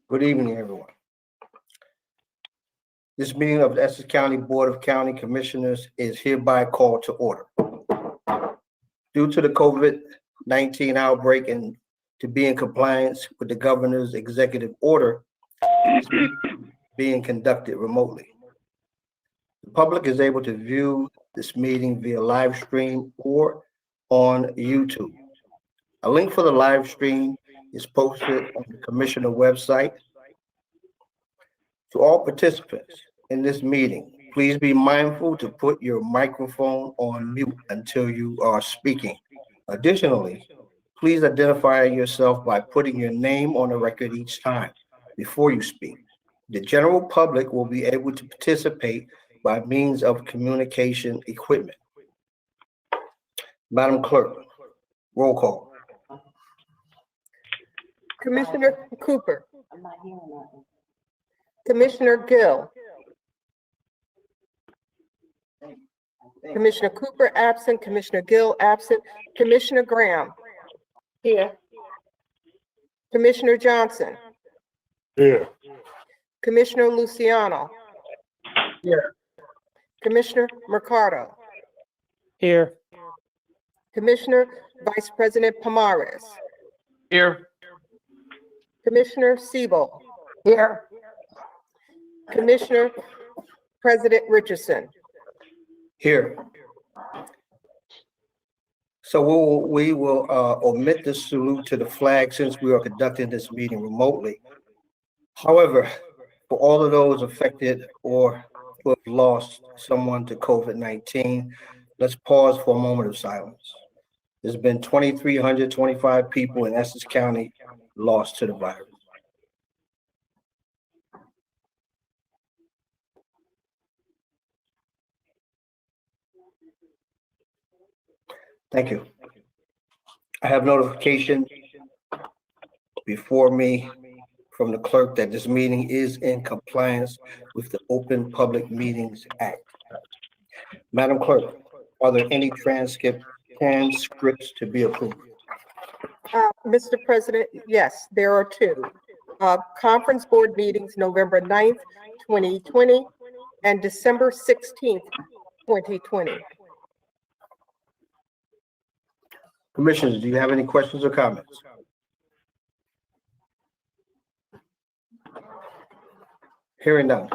Good evening, everyone. This meeting of the Essex County Board of County Commissioners is hereby called to order. Due to the COVID-19 outbreak and to be in compliance with the governor's executive order, this meeting is being conducted remotely. The public is able to view this meeting via live stream or on YouTube. A link for the live stream is posted on the Commissioner website. To all participants in this meeting, please be mindful to put your microphone on mute until you are speaking. Additionally, please identify yourself by putting your name on the record each time before you speak. The general public will be able to participate by means of communication equipment. Madam Clerk, roll call. Commissioner Cooper. Commissioner Gill. Commissioner Cooper absent, Commissioner Gill absent, Commissioner Graham. Here. Commissioner Johnson. Here. Commissioner Luciano. Here. Commissioner Mercado. Here. Commissioner Vice President Pomares. Here. Commissioner Siebel. Here. Commissioner President Richardson. Here. So we will omit the salute to the flag since we are conducting this meeting remotely. However, for all of those affected or who have lost someone to COVID-19, let's pause for a moment of silence. There's been 2,325 people in Essex County lost to the virus. Thank you. I have notification before me from the clerk that this meeting is in compliance with the Open Public Meetings Act. Madam Clerk, are there any transcripts to be approved? Mr. President, yes, there are two. Conference board meetings, November 9th, 2020, and December 16th, 2020. Commissioners, do you have any questions or comments? Hearing none.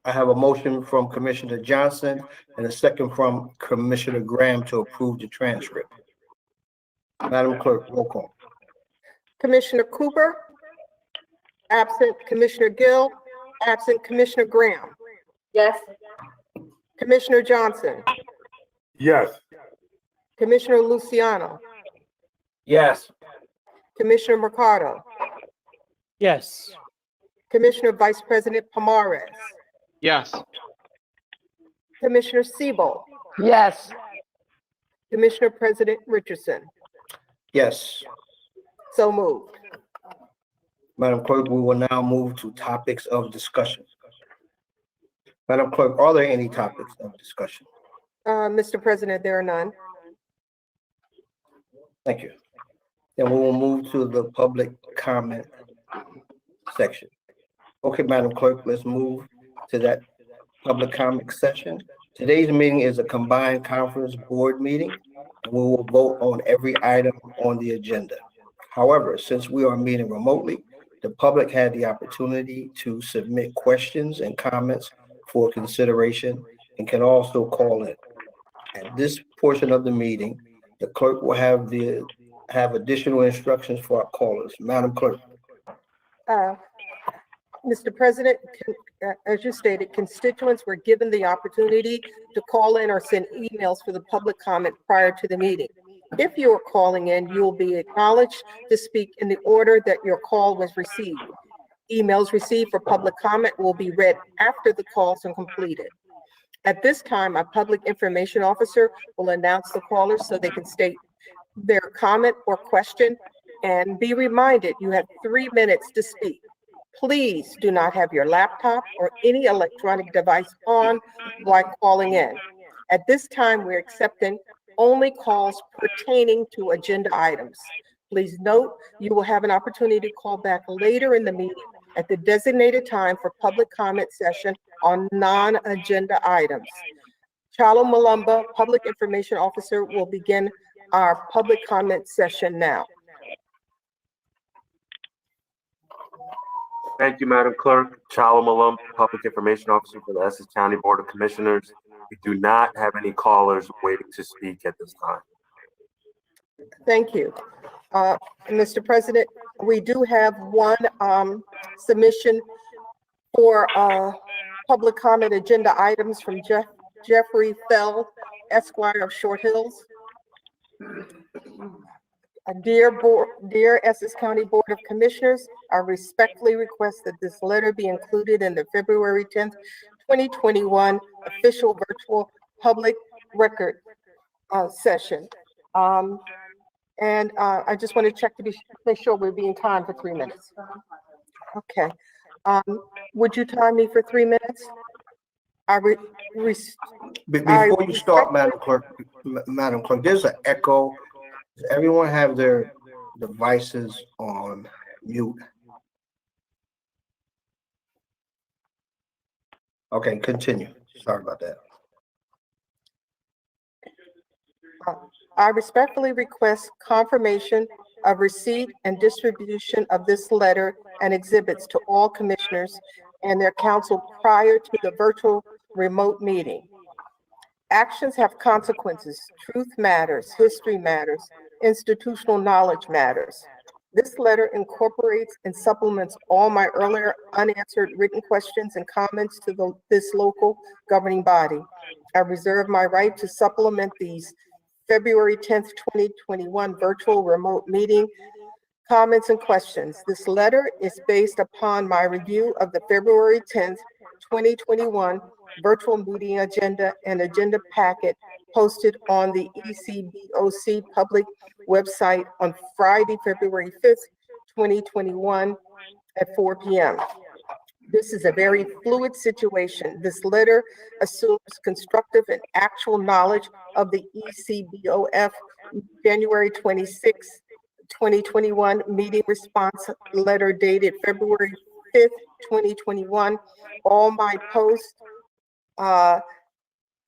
I have a motion from Commissioner Johnson and a second from Commissioner Graham to approve the transcript. Madam Clerk, roll call. Commissioner Cooper, absent. Commissioner Gill, absent. Commissioner Graham. Yes. Commissioner Johnson. Yes. Commissioner Luciano. Yes. Commissioner Mercado. Yes. Commissioner Vice President Pomares. Yes. Commissioner Siebel. Yes. Commissioner President Richardson. Yes. So moved. Madam Clerk, we will now move to topics of discussion. Madam Clerk, are there any topics of discussion? Mr. President, there are none. Thank you. Then we will move to the public comment section. Okay, Madam Clerk, let's move to that public comment session. Today's meeting is a combined conference board meeting, and we will vote on every item on the agenda. However, since we are meeting remotely, the public had the opportunity to submit questions and comments for consideration and can also call in. At this portion of the meeting, the clerk will have additional instructions for our callers. Madam Clerk. Mr. President, as you stated, constituents were given the opportunity to call in or send emails for the public comment prior to the meeting. If you are calling in, you will be acknowledged to speak in the order that your call was received. Emails received for public comment will be read after the calls are completed. At this time, a public information officer will announce the callers so they can state their comment or question, and be reminded you have 3 minutes to speak. Please do not have your laptop or any electronic device on while calling in. At this time, we're accepting only calls pertaining to agenda items. Please note, you will have an opportunity to call back later in the meeting at the designated time for public comment session on non-agenda items. Chalo Malumba, Public Information Officer, will begin our public comment session now. Thank you, Madam Clerk. Chalo Malum, Public Information Officer for the Essex County Board of Commissioners. We do not have any callers waiting to speak at this time. Thank you. Mr. President, we do have one submission for public comment agenda items from Jeffrey Feld, Esquire of Short Hills. Dear Essex County Board of Commissioners, I respectfully request that this letter be included in the February 10th, 2021 official virtual public record session. I just want to check to make sure we're being timed for 3 minutes. Okay. Would you time me for 3 minutes? Before you start, Madam Clerk, there's an echo. Does everyone have their devices on mute? Okay, continue. Sorry about that. I respectfully request confirmation of receipt and distribution of this letter and exhibits to all commissioners and their counsel prior to the virtual remote meeting. Actions have consequences. Truth matters. History matters. Institutional knowledge matters. This letter incorporates and supplements all my earlier unanswered written questions and comments to this local governing body. I reserve my right to supplement these February 10th, 2021 virtual remote meeting comments and questions. This letter is based upon my review of the February 10th, 2021 virtual meeting agenda and agenda packet posted on the ECBOC public website on Friday, February 5th, 2021 at 4 p.m. This is a very fluid situation. This letter assumes constructive and actual knowledge of the ECBOF January 26, 2021 meeting response letter dated February 5th, 2021. All my posts,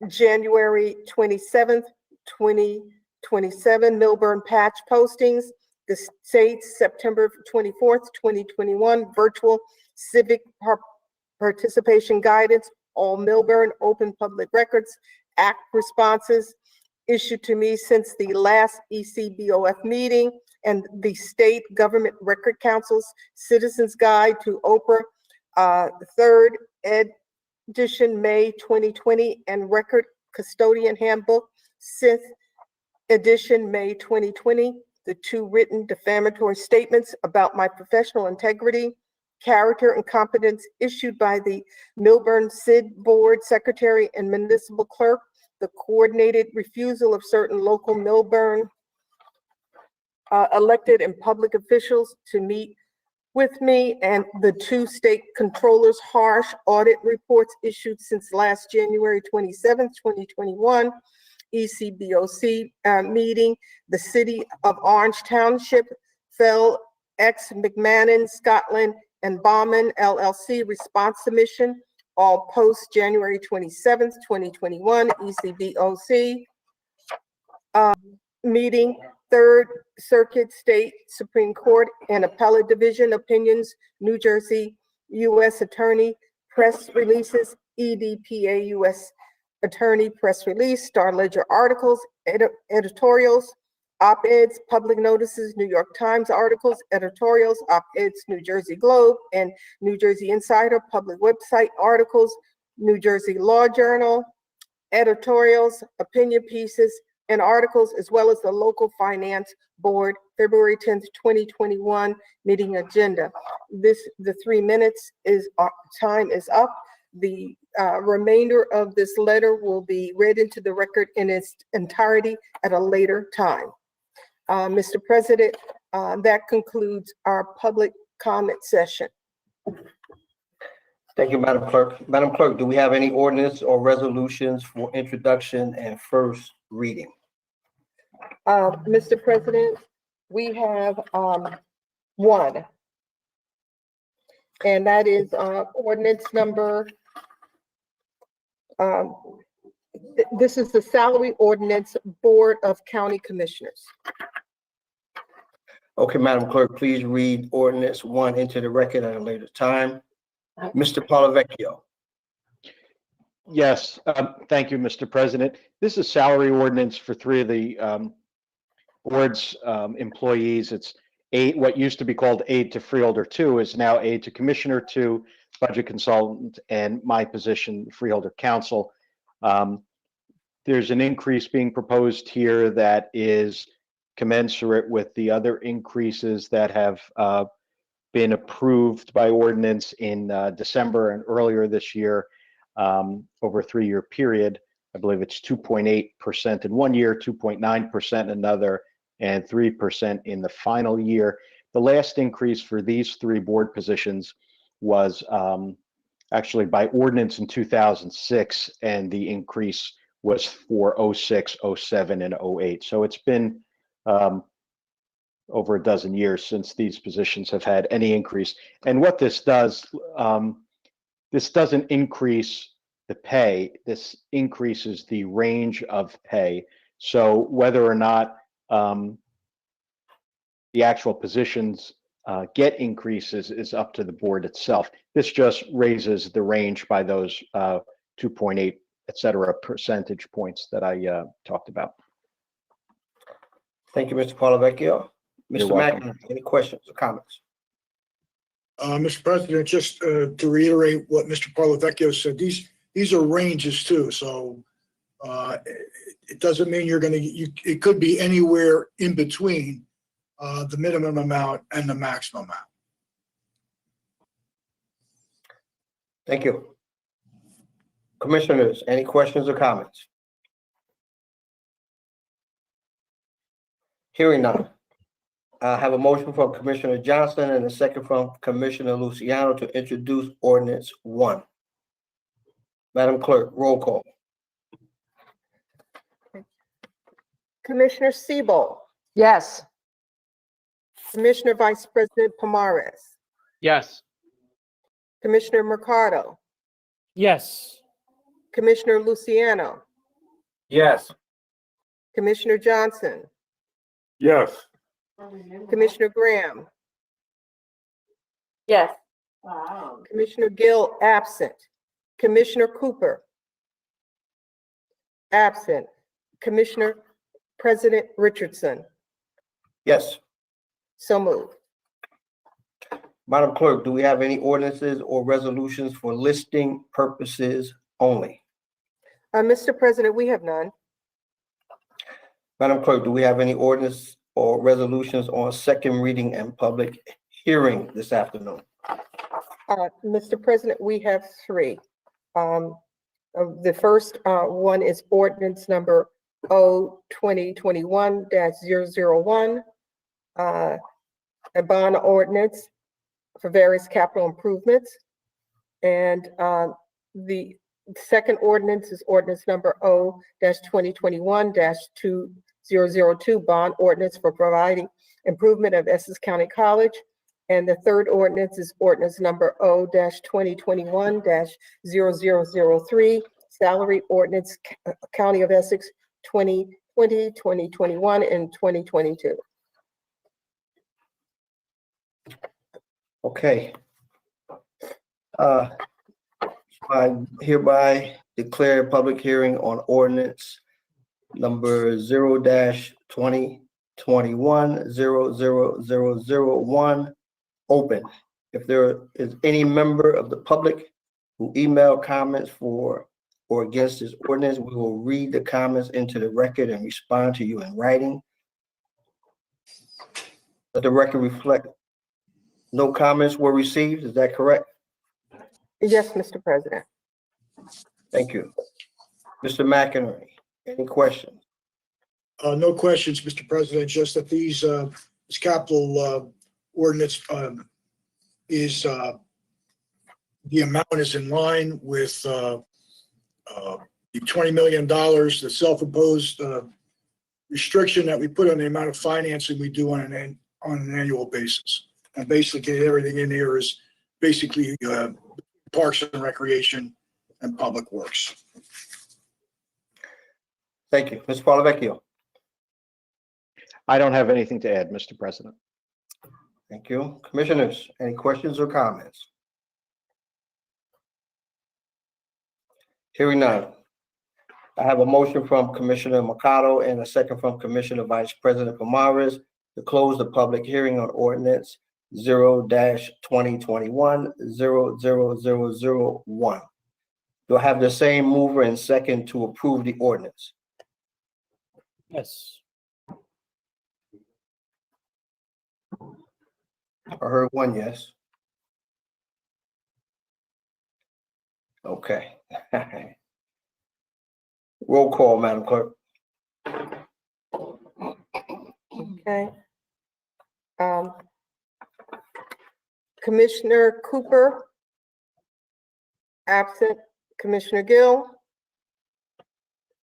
January 27th, 2027 Milburn patch postings, the state's September 24th, 2021 virtual civic participation guidance, all Milburn Open Public Records Act responses issued to me since the last ECBOF meeting, and the State Government Record Council's Citizens Guide to Oprah, third edition, May 2020, and Record Custodian Handbook, 6th edition, May 2020, the 2 written defamatory statements about my professional integrity, character, and competence issued by the Milburn CID Board Secretary and Municipal Clerk, the coordinated refusal of certain local Milburn elected and public officials to meet with me, and the 2 state controllers' harsh audit reports issued since last January 27th, 2021, ECBOC meeting, the City of Orange Township, Fell X McMahon, Scotland, and Bauman LLC response submission, all post January 27th, 2021, ECBOC meeting, Third Circuit State Supreme Court and Appellate Division opinions, New Jersey U.S. Attorney press releases, EDPA U.S. Attorney press release, Star Ledger articles, editorials, op-eds, public notices, New York Times articles, editorials, op-eds, New Jersey Globe and New Jersey Insider public website articles, New Jersey Law Journal, editorials, opinion pieces, and articles, as well as the local finance board, February 10th, 2021 meeting agenda. The 3 minutes time is up. The remainder of this letter will be read into the record in its entirety at a later time. Mr. President, that concludes our public comment session. Thank you, Madam Clerk. Madam Clerk, do we have any ordinance or resolutions for introduction and first reading? Mr. President, we have one. And that is ordinance number, this is the salary ordinance Board of County Commissioners. Okay, Madam Clerk, please read ordinance 1 into the record at a later time. Mr. Polavecchio. Yes, thank you, Mr. President. This is salary ordinance for 3 of the board's employees. It's what used to be called aide to freeholder 2 is now aide to commissioner 2, budget consultant, and my position, freeholder counsel. There's an increase being proposed here that is commensurate with the other increases that have been approved by ordinance in December and earlier this year over a 3-year period. I believe it's 2.8% in 1 year, 2.9% in another, and 3% in the final year. The last increase for these 3 board positions was actually by ordinance in 2006, and the increase was for 06, 07, and 08. So it's been over a dozen years since these positions have had any increase. And what this does, this doesn't increase the pay, this increases the range of pay. So whether or not the actual positions get increases is up to the board itself. This just raises the range by those 2.8, et cetera, percentage points that I talked about. Thank you, Mr. Polavecchio. You're Mr. welcome. McInerney, any questions or comments? Mr. President, just to reiterate what Mr. Polavecchio said, these are ranges too. So it doesn't mean you're going to, it could be anywhere in between the minimum amount and the maximum amount. Thank you. Commissioners, any questions or comments? Hearing none. I have a motion from Commissioner Johnson and a second from Commissioner Luciano to introduce ordinance 1. Madam Clerk, roll call. Commissioner Siebel, Yes. Commissioner Vice President Pomares, Yes. Commissioner Mercado, Yes. Commissioner Luciano, Yes. Commissioner Johnson, Yes. Commissioner Graham, Yes. Commissioner Gill, absent. Commissioner Cooper, absent. Commissioner President Richardson, Yes. so moved. Madam Clerk, do we have any ordinances or resolutions for listing purposes only? Mr. President, we have none. Madam Clerk, do we have any ordinance or resolutions on second reading and public hearing this afternoon? Mr. President, we have 3. The first one is ordinance number 2021-001, a bond ordinance for various capital improvements. And the second ordinance is ordinance number 0-2021-2002, bond ordinance for providing improvement of Essex County College. And the third ordinance is ordinance number 0-2021-0003, salary ordinance, County of Essex 2020, 2021, and 2022. Okay. I hereby declare a public hearing on ordinance number 0-2021-00001 open. If there is any member of the public who email comments for or against this ordinance, we will read the comments into the record and respond to you in writing. Let the record reflect no comments were received. Is that correct? Yes, Mr. President. Thank you. Mr. McInerney, any questions? No questions, Mr. President, just that this capital ordinance is the amount is in line with the $20 million, the self-imposed restriction that we put on the amount of financing we do on an annual basis. And basically everything in here is basically Parks and Recreation and Public Works. Thank you. Mr. Polavecchio. I don't have anything to add, Mr. President. Thank you. Commissioners, any questions or comments? Hearing none. I have a motion from Commissioner Mercado and a second from Commissioner Vice President Pomares to close the public hearing on ordinance 0-2021-00001. Do I have the same mover and second to approve the ordinance? Yes. I heard one yes. Okay. Roll call, Madam Clerk. Okay. Commissioner Cooper? Absent. Commissioner Gill?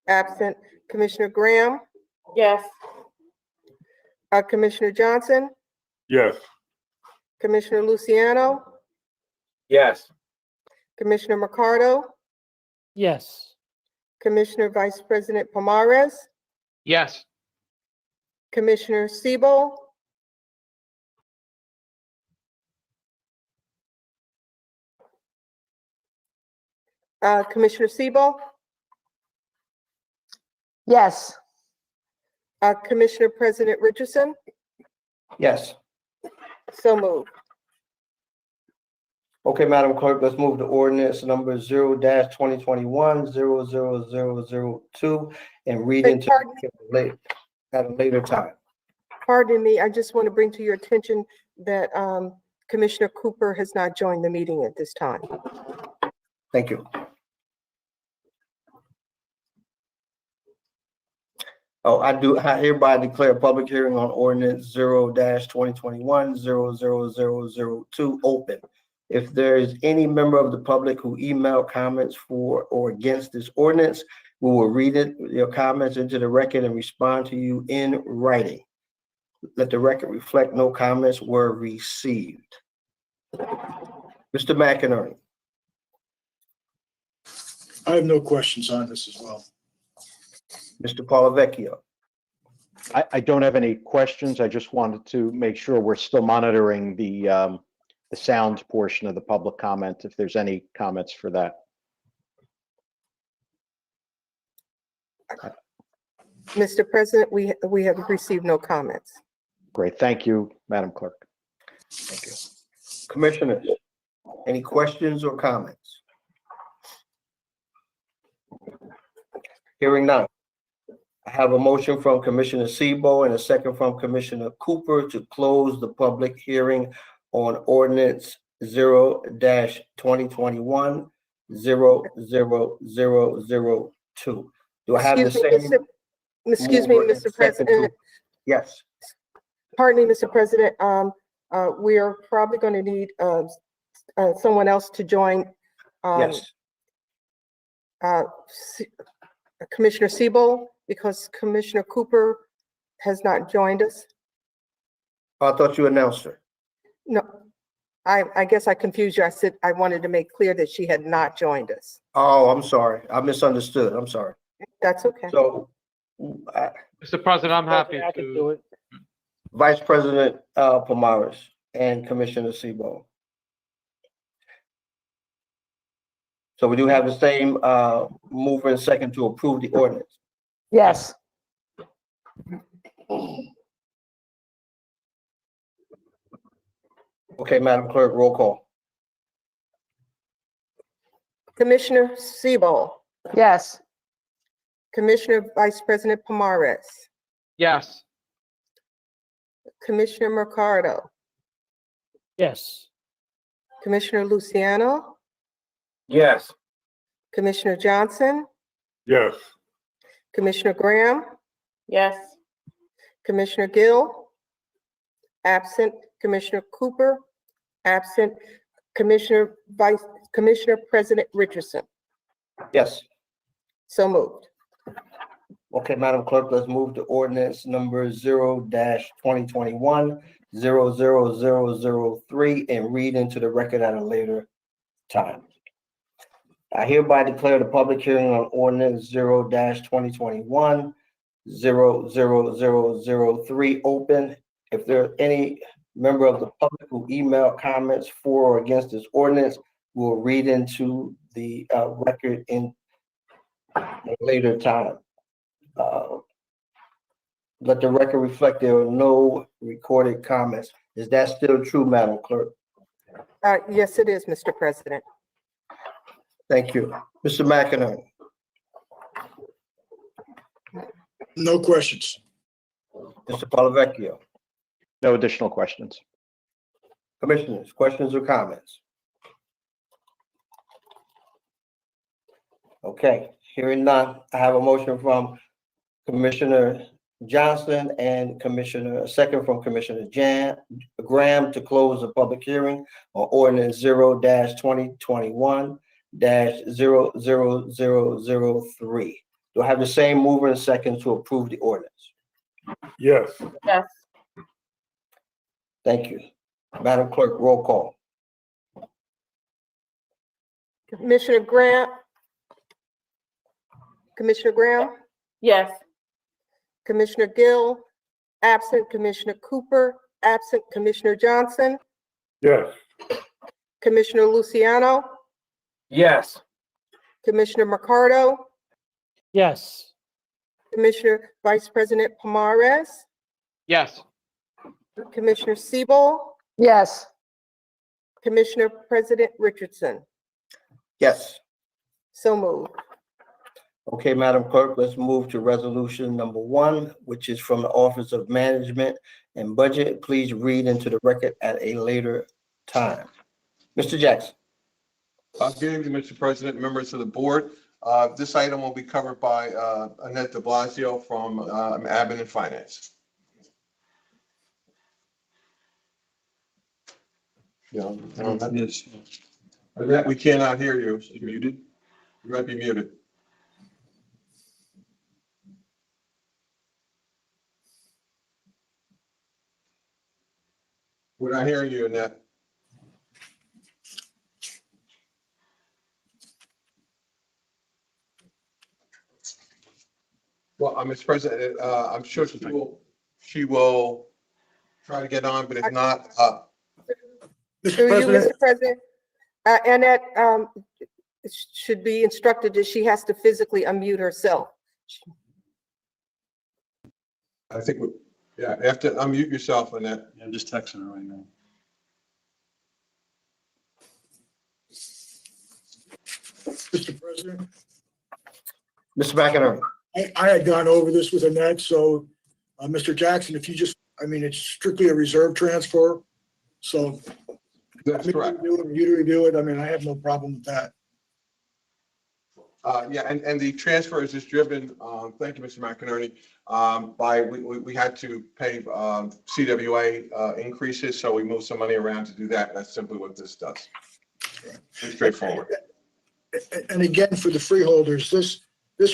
Absent. Commissioner Graham? Yes. Commissioner Johnson? Yes. Commissioner Luciano? Yes. Commissioner Mercado? Yes. Commissioner Vice President Pomares? Yes. Commissioner Siebel? Commissioner Siebel? Yes. Commissioner President Richardson? Yes. So moved. Okay, Madam Clerk, let's move to ordinance number 0-2021-00002 and read into at a later time. Pardon me, I just want to bring to your attention that Commissioner Cooper has not joined the meeting at this time. Thank you. Oh, I hereby declare a public hearing on ordinance 0-2021-00002 open. If there is any member of the public who emailed comments for or against this ordinance, we will read your comments into the record and respond to you in writing. Let the record reflect no comments were received. Mr. McInerney. I have no questions on this as well. Mr. Polavecchio. I don't have any questions. I just wanted to make sure we're still monitoring the sound portion of the public comment, if there's any comments for that. Mr. President, we have received no comments. Great. Thank you, Madam Clerk. Thank you. Commissioners, any questions or comments? Hearing none. I have a motion from Commissioner Sebo and a second from Commissioner Cooper to close the public hearing on ordinance 0-2021-00002. Do I have the same? Excuse me, Mr. President. Yes. Pardon me, Mr. President. We are probably going to need someone else to join. Yes. Commissioner Siebel, because Commissioner Cooper has not joined us. I thought you announced her. No, I guess I confused you. I said I wanted to make clear that she had not joined us. Oh, I'm sorry. I misunderstood. I'm sorry. That's okay. So, Mr. President, I'm happy I can to. do it. Vice President Pomares and Commissioner Sebo. So we do have the same mover and second to approve the ordinance. Yes. Okay, Madam Clerk, roll call. Commissioner Siebel, Yes. Commissioner Vice President Pomares, Yes. Commissioner Mercado, Yes. Commissioner Luciano, Yes. Commissioner Johnson, Yes. Commissioner Graham. Yes. Commissioner Gill, absent. Commissioner Cooper, absent. Commissioner President Richardson. Yes. So moved. Okay, Madam Clerk, let's move to ordinance number 0-2021-00002 00003 and read into the record at a later time. I hereby declare the public hearing on ordinance 0-2021 00003 open. If there are any member of the public who email comments for or against this ordinance, we'll read into the record in a later time. Let the record reflect there are no recorded comments. Is that still true, Madam Clerk? Yes, it is, Mr. President. Thank you. Mr. McInerney. No questions. Mr. Polavecchio. No additional questions. Commissioners, questions or comments? Okay, hearing none, I have a motion from Commissioner Johnson and a second from Commissioner Graham to close the public hearing on ordinance 0-2021 00003. Do I have the same mover and second to approve the ordinance? Yes. Yes. Thank you. Madam Clerk, roll call. Commissioner Graham? Commissioner Graham? Yes. Commissioner Gill? Absent. Commissioner Cooper? Absent. Commissioner Johnson? Yes. Commissioner Luciano? Yes. Commissioner Mercado? Yes. Commissioner Vice President Pomares? Yes. Commissioner Siebel? Yes. Commissioner President Richardson? Yes. So moved. Okay, Madam Clerk, let's move to resolution number 1, which is from the Office of Management and Budget. Please read into the record at a later time. Mr. Jackson. Good evening, Mr. President, members of the board. This item will be covered by Annette de Blasio from Admin and Finance. Yeah, yes. Annette, we cannot hear you. You're muted. You might be muted. We're not hearing you, Annette. Well, Mr. President, I'm sure she will try to get on, but if not, Mr. Through you, President, Mr. President. Annette should be instructed that she has to physically unmute herself. I think, yeah, you have to unmute yourself, Annette. I'm just texting her right now. Mr. President, Mr. McInerney. I had gone over this with Annette, so, Mr. Jackson, if you just, I mean, it's strictly a reserve transfer. So That's correct. you to review it. I mean, I have no problem with that. Yeah, and the transfer is just driven, thank you, Mr. McInerney, we had to pay CWA increases, so we moved some money around to do that. That's simply what this does. It's straightforward. And again, for the freeholders, this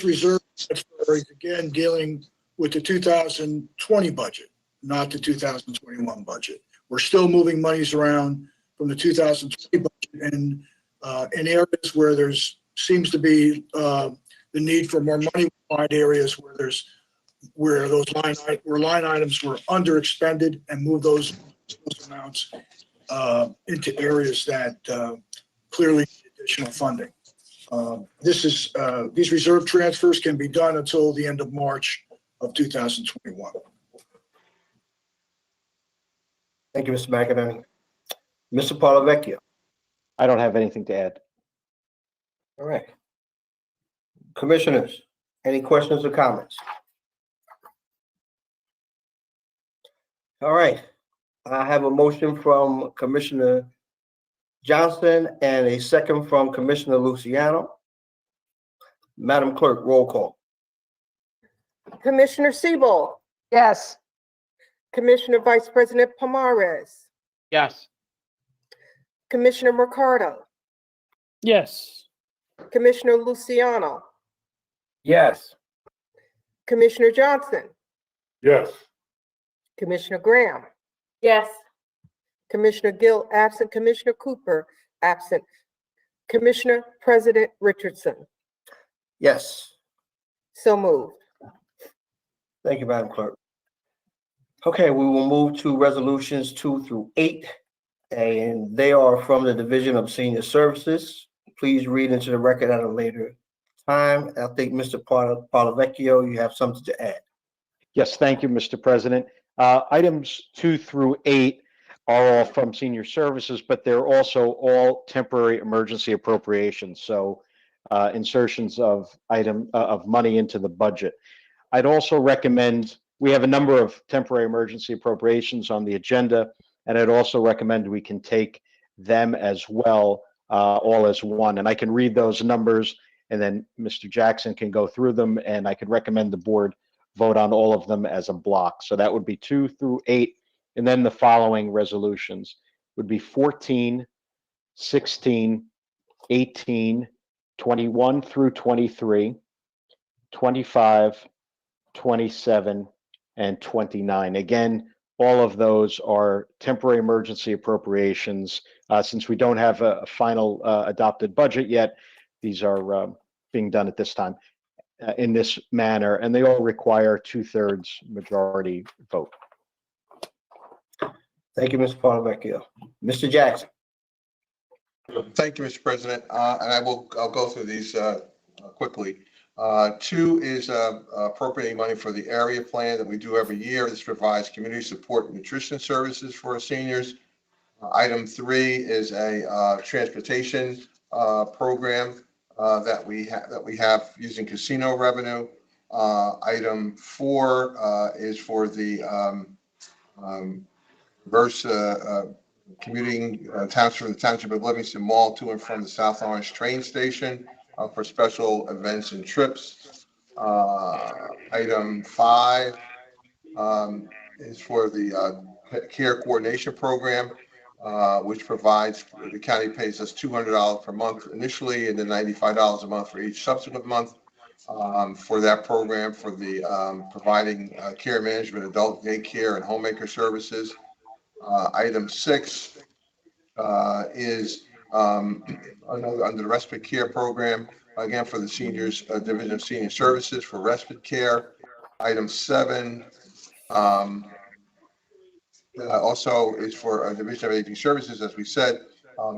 reserve transfer is again dealing with the 2020 budget, not the 2021 budget. We're still moving monies around from the 2020 budget, and in areas where there's seems to be the need for more money, we'll find areas where those line items were under expended and move those amounts into areas that clearly need additional funding. These reserve transfers can be done until the end of March of 2021. Thank you, Mr. McInerney. Mr. Polavecchio. I don't have anything to add. All right. Commissioners, any questions or comments? All right. I have a motion from Commissioner Johnson and a second from Commissioner Luciano. Madam Clerk, roll call. Commissioner Siebel, Yes. Commissioner Vice President Pomares, Yes. Commissioner Mercado, Yes. Commissioner Luciano, Yes. Commissioner Johnson, Yes. Commissioner Graham, Yes. Commissioner Gill, absent. Commissioner Cooper, absent. Commissioner President Richardson. Yes. So moved. Thank you, Madam Clerk. Okay, we will move to resolutions 2 through 8, and they are from the Division of Senior Services. Please read into the record at a later time. I think Mr. Palavecchio, you have something to add. Yes, thank you, Mr. President. Items 2 through 8 are all from senior services, but they're also all temporary emergency appropriations. So insertions of money into the budget. I'd also recommend, we have a number of temporary emergency appropriations on the agenda, and I'd also recommend we can take them as well, all as one. And I can read those numbers, and then Mr. Jackson can go through them, and I could recommend the board vote on all of them as a block. So that would be 2 through 8. And then the following resolutions would be 14, 16, 18, 21 through 23, 25, 27, and 29. Again, all of those are temporary emergency appropriations. Since we don't have a final adopted budget yet, these are being done at this time in this manner, and they all require 2/3 majority vote. Thank you, Mr. Palavecchio. Mr. Jackson. Thank you, Mr. President. And I'll go through these quickly. 2 is appropriating money for the area plan that we do every year. This provides community support and nutrition services for our seniors. Item 3 is a transportation program that we have using casino revenue. Item 4 is for the reverse commuting township from the Township of Livingston Mall to and from the South Orange train station for special events and trips. Item 5 is for the care coordination program, which provides, the county pays us $200 per month initially and then $95 a month for each subsequent month for that program, for the providing care management, adult daycare, and homemaker services. Item 6 is under the respite care program, again for the seniors, Division of Senior Services for respite care. Item 7 also is for Division of Aging Services, as we said.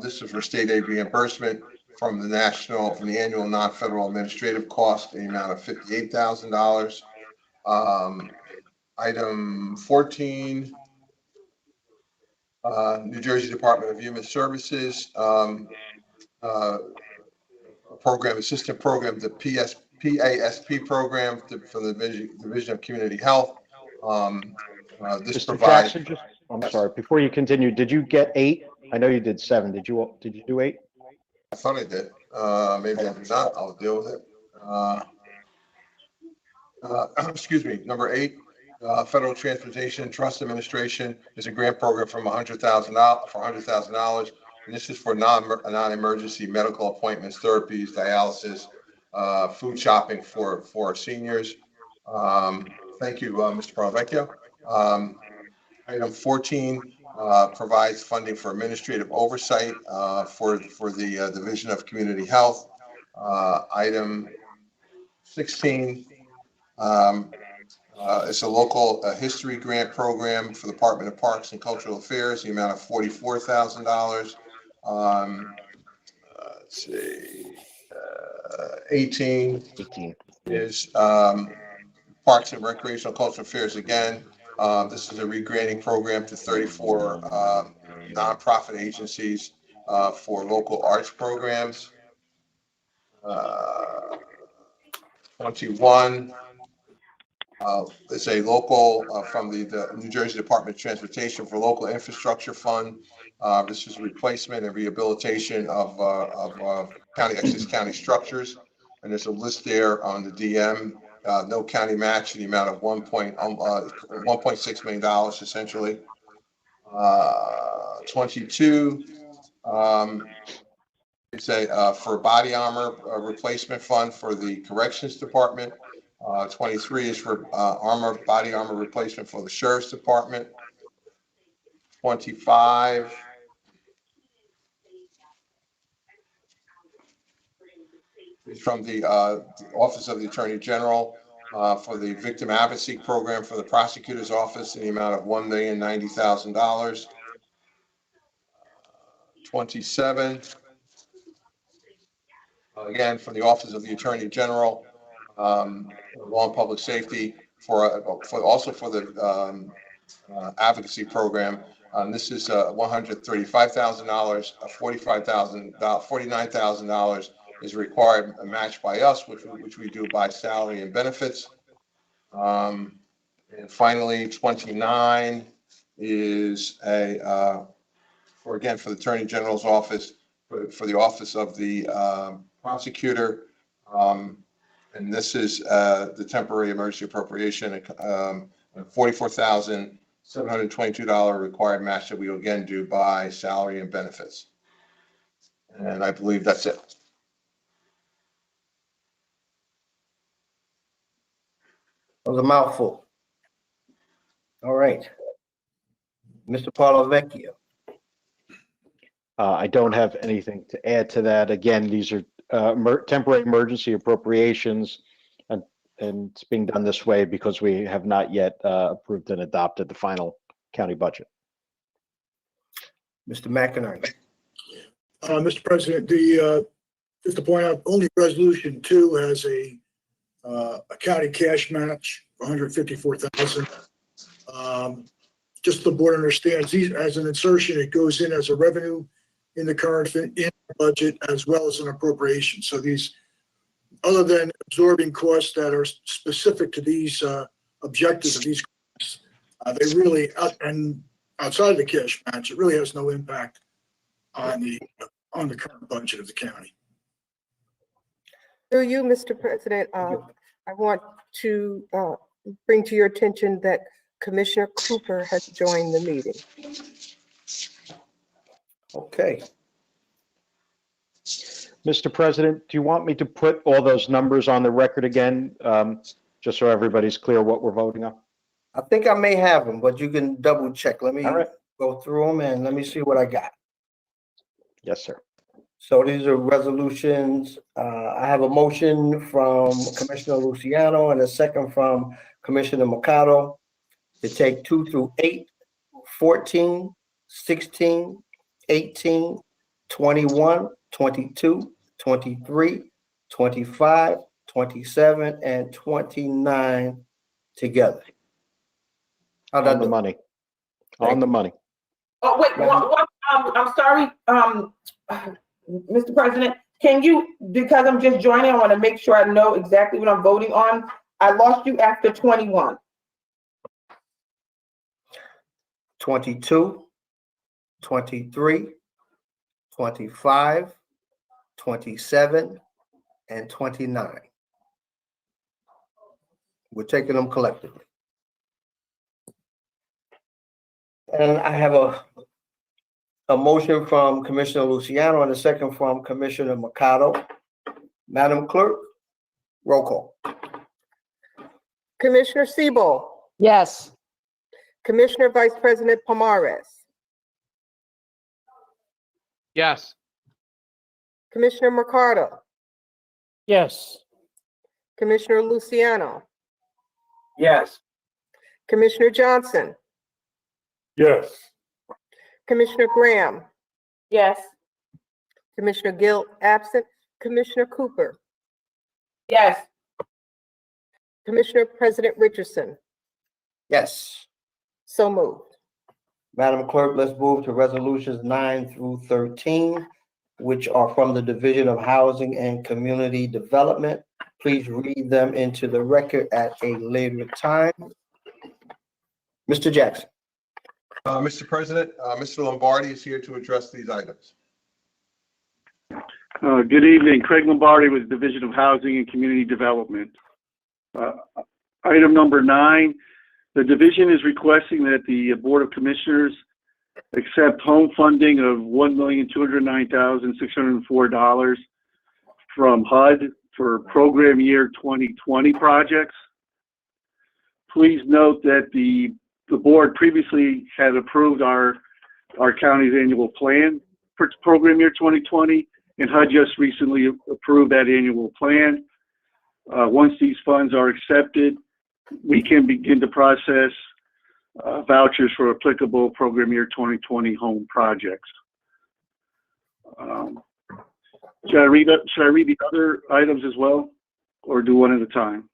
This is for state aid reimbursement from the annual non-federal administrative cost in the amount of $58,000. Item 14, New Jersey Department of Human Services program, assistant program, the PASP program from the Division of Community Health. This Mr. provides. Jackson, I'm sorry, before you continue, did you get 8? I know you did 7. Did you do 8? I thought I did. Maybe I did not. I'll deal with it. Excuse me. Number 8, Federal Transportation Trust Administration is a grant program from $100,000, and this is for non-emergency medical appointments, therapies, dialysis, food shopping for our seniors. Thank you, Mr. Palavecchio. Item 14 provides funding for administrative oversight for the Division of Community Health. Item 16 it's a local history grant program for the Department of Parks and Cultural Affairs, the amount of $44,000. Let's see, 18 is Parks and Recreational Cultural Affairs again. This is a regranting program to 34 nonprofit agencies for local arts programs. 21 it's a local from the New Jersey Department of Transportation for local infrastructure fund. This is replacement and rehabilitation of Essex County structures, and there's a list there on the DM. No county match in the amount of $1.6 million essentially. 22. It's a for body armor replacement fund for the corrections department. 23 is for body armor replacement for the sheriff's department. 25 is from the Office of the Attorney General for the Victim Advocacy Program for the Prosecutor's Office in the amount of $1,090,000. 27, again, from the Office of the Attorney General, Law and Public Safety for the advocacy program. This is $135,000. $49,000 is required a match by us, which we do by salary and benefits. And finally, 29 is for the Attorney General's office, for the Office of the Prosecutor. And this is the temporary emergency appropriation, $44,722 required match that we will again do by salary and benefits. And I believe that's it. That was a mouthful. All right. Mr. Vecchio. I don't have anything to add to that. Again, these are temporary emergency appropriations, and it's being done this way because we have not yet approved and adopted the final county budget. Mr. McInerney. Mr. President, just to point out, only resolution 2 has a county cash match, $154,000. Just so the board understands, these as an insertion, it goes in as a revenue in the current budget as well as an appropriation. So these, other than absorbing costs that are specific to these objectives of these costs, they really, and outside of the cash match, it really has no impact on the current budget of the county. Through you, Mr. President, I want to bring to your attention that Commissioner Cooper has joined the meeting. Okay. Mr. President, do you want me to put all those numbers on the record again, just so everybody's clear what we're voting on? I think I may have them, but you can double check. Let me All right. go through them and let me see what I got. Yes, sir. So these are resolutions. I have a motion from Commissioner Luciano and a second from Commissioner Mercado to take 2 through 8, 14, 16, 18, 21, 22, 23, 25, 27, and 29 together. How'd I On the do? money. On the money. Oh, wait, I'm sorry, Mr. President, can you, because I'm just joining, I want to make sure I know exactly what I'm voting on. I lost you after 21. 22, 23, 25, 27, and 29. We're taking them collectively. And I have a motion from Commissioner Luciano and a second from Commissioner Mercado. Madam Clerk, roll call. Commissioner Siebel, Yes. Commissioner Vice President Pomares, Yes. Commissioner Mercado, Yes. Commissioner Luciano, Yes. Commissioner Johnson, Yes. Commissioner Graham, Yes. Commissioner Gill absent, Commissioner Cooper, Yes. Commissioner President Richardson. Yes. So moved. Madam Clerk, let's move to resolutions 9 through 13, which are from the Division of Housing and Community Development. Please read them into the record at a later time. Mr. Jackson. Mr. President, Mr. Lombardi is here to address these items. Good evening, Craig Lombardi with Division of Housing and Community Development. Item number 9, the division is requesting that the Board of Commissioners accept home funding of $1,209,604 from HUD for program year 2020 projects. Please note that the board previously had approved our our county's annual plan for program year 2020, and HUD just recently approved that annual plan. Once these funds are accepted, we can begin to process vouchers for applicable program year 2020 home projects. Should I read the other items as well, or do one at a time?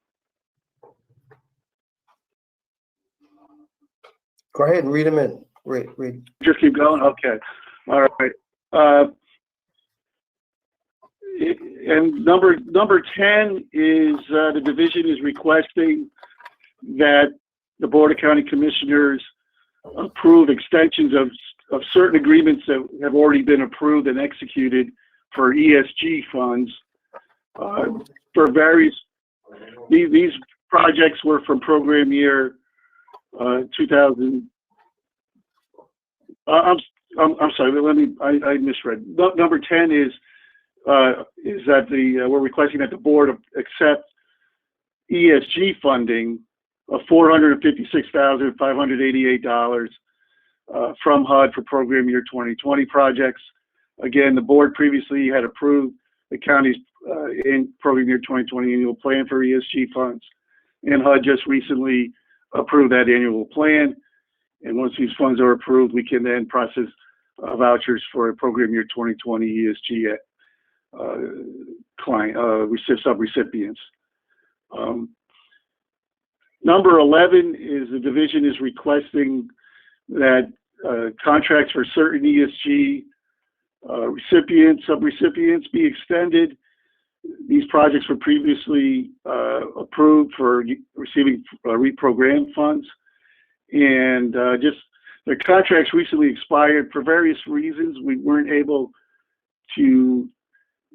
Go ahead and read them in. Read. Just keep going? Okay. All right. And number 10 is the division is requesting that the Board of County Commissioners approve extensions of certain agreements that have already been approved and executed for ESG funds for various, these projects were from program year 2000. I'm sorry, I misread. Number 10 is that we're requesting that the board accept ESG funding of $456,588 from HUD for program year 2020 projects. Again, the board previously had approved the county's in program year 2020 annual plan for ESG funds, and HUD just recently approved that annual plan. And once these funds are approved, we can then process vouchers for program year 2020 ESG sub-recipients. Number 11 is the division is requesting that contracts for certain ESG sub-recipients be extended. These projects were previously approved for receiving reprogrammed funds, and just the contracts recently expired for various reasons. We weren't able to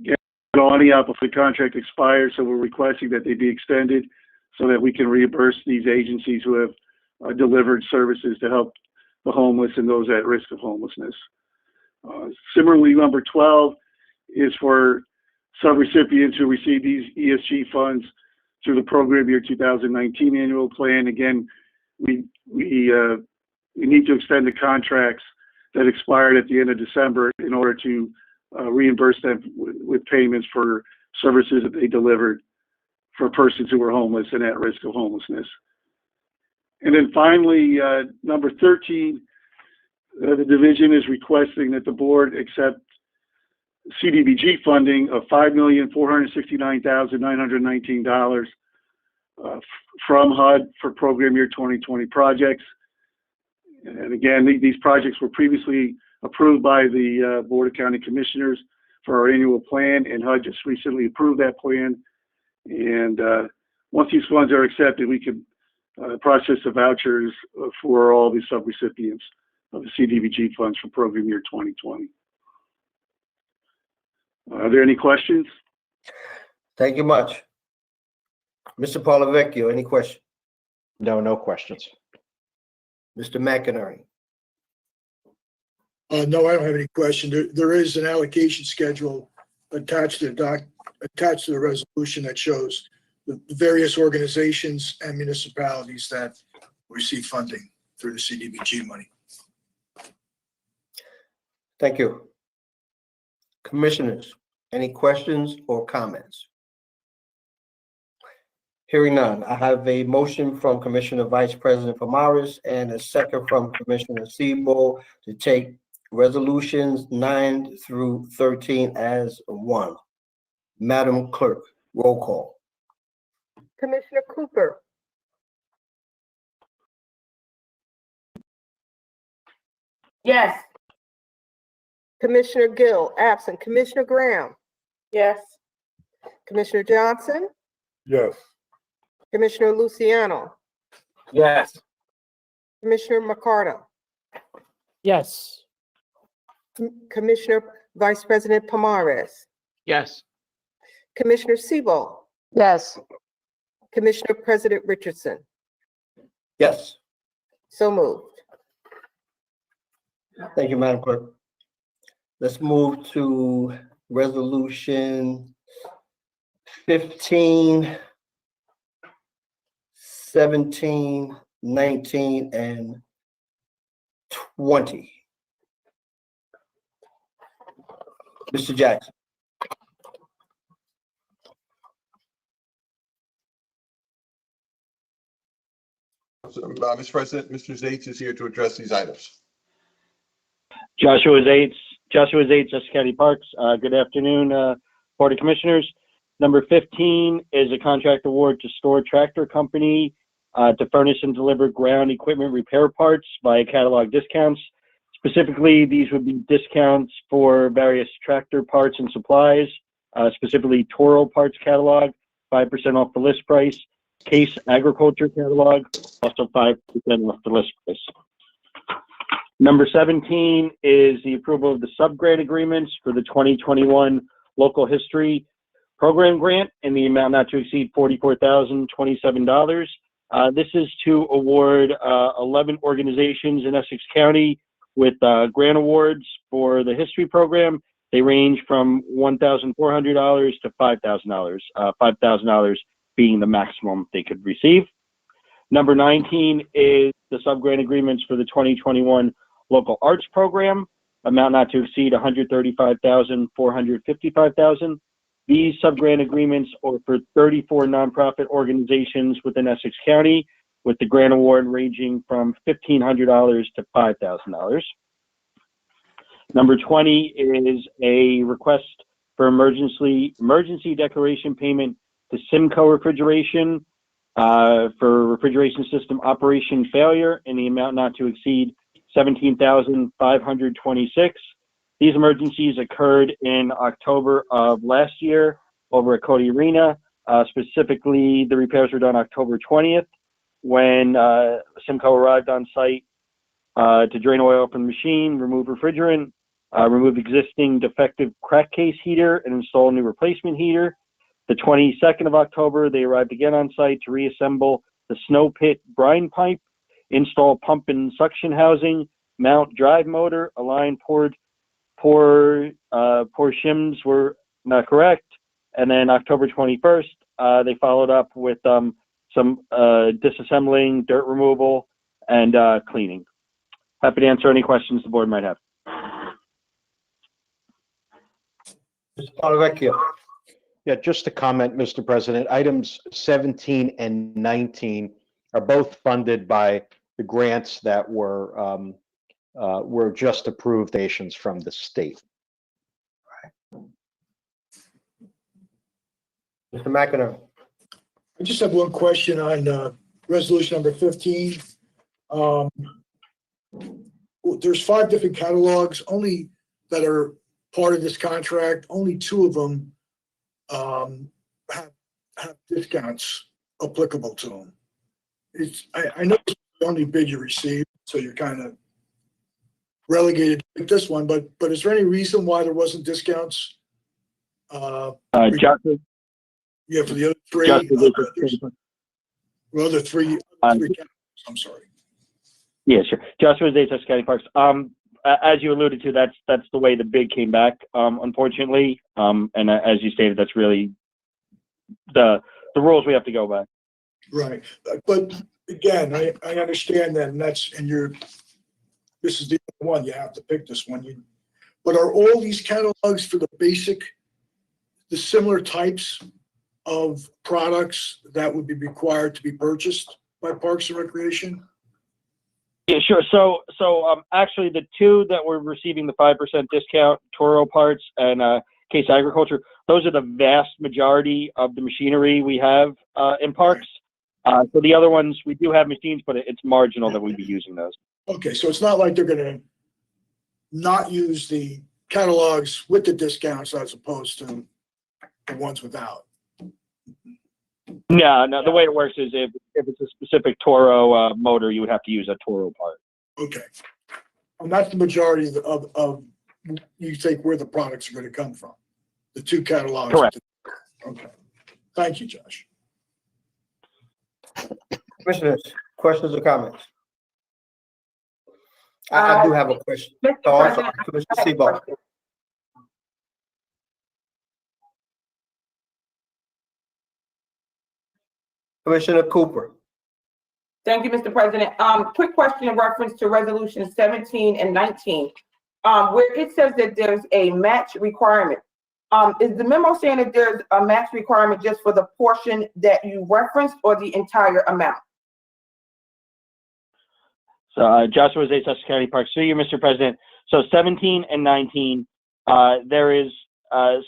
get money out before the contract expired, so we're requesting that they be extended so that we can reimburse these agencies who have delivered services to help the homeless and those at risk of homelessness. Similarly, number 12 is for sub-recipients who receive these ESG funds through the program year 2019 annual plan. Again, we need to extend the contracts that expired at the end of December in order to reimburse them with payments for services that they delivered for persons who were homeless and at risk of homelessness. And then finally, number 13, the division is requesting that the board accept CDBG funding of $5,469,919 from HUD for program year 2020 projects. And again, these projects were previously approved by the Board of County Commissioners for our annual plan, and HUD just recently approved that plan. And once these funds are accepted, we can process the vouchers for all the sub-recipients of the CDBG funds for program year 2020. Are there any questions? Thank you much. Mr. Polavecchio, any questions? No questions. Mr. McInerney? No, I don't have any question. There is an allocation schedule attached to the resolution that shows the various organizations and municipalities that receive funding through the CDBG money. Thank you. Commissioners, any questions or comments? Hearing none, I have a motion from Commissioner Vice President Pomaris and a second from Commissioner Sebo to take resolutions 9 through 13 as one. Madam Clerk, roll call. Commissioner Cooper, Yes. Commissioner Gill, absent. Commissioner Graham, Yes. Commissioner Johnson, Yes. Commissioner Luciano, Yes. Commissioner McCardle, Yes. Commissioner Vice President Pomaris, Yes. Commissioner Sebo, Yes. Commissioner President Richardson. Yes. So moved. Thank you, Madam Clerk. Let's move to resolution 15, 17, 19, and 20. Mr. Jackson. Mr. President, Mr. Zates is here to address these items. Joshua Zates, Essex County Parks. Good afternoon, Board of Commissioners. Number 15 is a contract award to Store Tractor Company to furnish and deliver ground equipment repair parts via catalog discounts. Specifically, these would be discounts for various tractor parts and supplies, specifically Toro parts catalog, 5% off the list price. Case Agriculture catalog, also 5% off the list price. Number 17 is the approval of the subgrant agreements for the 2021 Local History Program Grant in the amount not to exceed $44,027. This is to award 11 organizations in Essex County with grant awards for the history program. They range from $1,400 to $5,000, $5,000 being the maximum they could receive. Number 19 is the subgrant agreements for the 2021 Local Arts Program, amount not to exceed $135,000, $455,000. These subgrant agreements are for 34 nonprofit organizations within Essex County, with the grant award ranging from $1,500 to $5,000. Number 20 is a request for emergency declaration payment to Simcoe Refrigeration for refrigeration system operation failure in the amount not to exceed $17,526. These emergencies occurred in October of last year over at Cody Arena. Specifically, the repairs were done October 20th when Simcoe arrived on site to drain oil from the machine, remove refrigerant, remove existing defective crack case heater, and install a new replacement heater. The 22nd of October, they arrived again on site to reassemble the snow pit brine pipe, install pump and suction housing, mount drive motor, align pour shims were not correct. And then October 21st, they followed up with some disassembling, dirt removal, and cleaning. Happy to answer any questions the board might have. Mr. Malavecchia. Yeah, just to comment, Mr. President, items 17 and 19 are both funded by the grants that were just approved nations from the state. Mr. McInerney. I just have one question on resolution number 15. There's 5 different catalogs only that are part of this contract. Only 2 of them have discounts applicable to them. I know it's the only bid you received, so you're kind of relegated to this one, but is there any reason why there wasn't discounts? Joshua, Yeah, for the other 3. Well, the three catalogs, I'm sorry. Yeah, sure. Joshua Zates, Essex County Parks. As you alluded to, that's the way the bid came back, unfortunately. And as you stated, that's really the rules we have to go by. Right, but again, I understand that, and this is the one, you have to pick this one. But are all these catalogs for the similar types of products that would be required to be purchased by Parks and Recreation? Yeah, sure. So actually, the 2 that were receiving the 5% discount, Toro Parts and Case Agriculture, those are the vast majority of the machinery we have in parks. So the other ones, we do have machines, but it's marginal that we'd be using those. Okay, so it's not like they're gonna not use the catalogs with the discounts as opposed to the ones without. No. The way it works is if it's a specific Toro motor, you would have to use a Toro part. Okay, and that's the majority of you think where the products are going to come from, the 2 catalogs. Correct. Okay, thank you, Josh. Commissioners, questions or comments? I do have a question. Mr. Oh, I'm President, sorry, Commissioner Seabolt. Commissioner Cooper. Thank you, Mr. President. Quick question in reference to resolution 17 and 19. where it says that there's a match requirement. Is the memo saying that there's a match requirement just for the portion that you referenced or the entire amount? So Joshua Zates, Essex County Parks. Through you, Mr. President. So 17 and 19, there is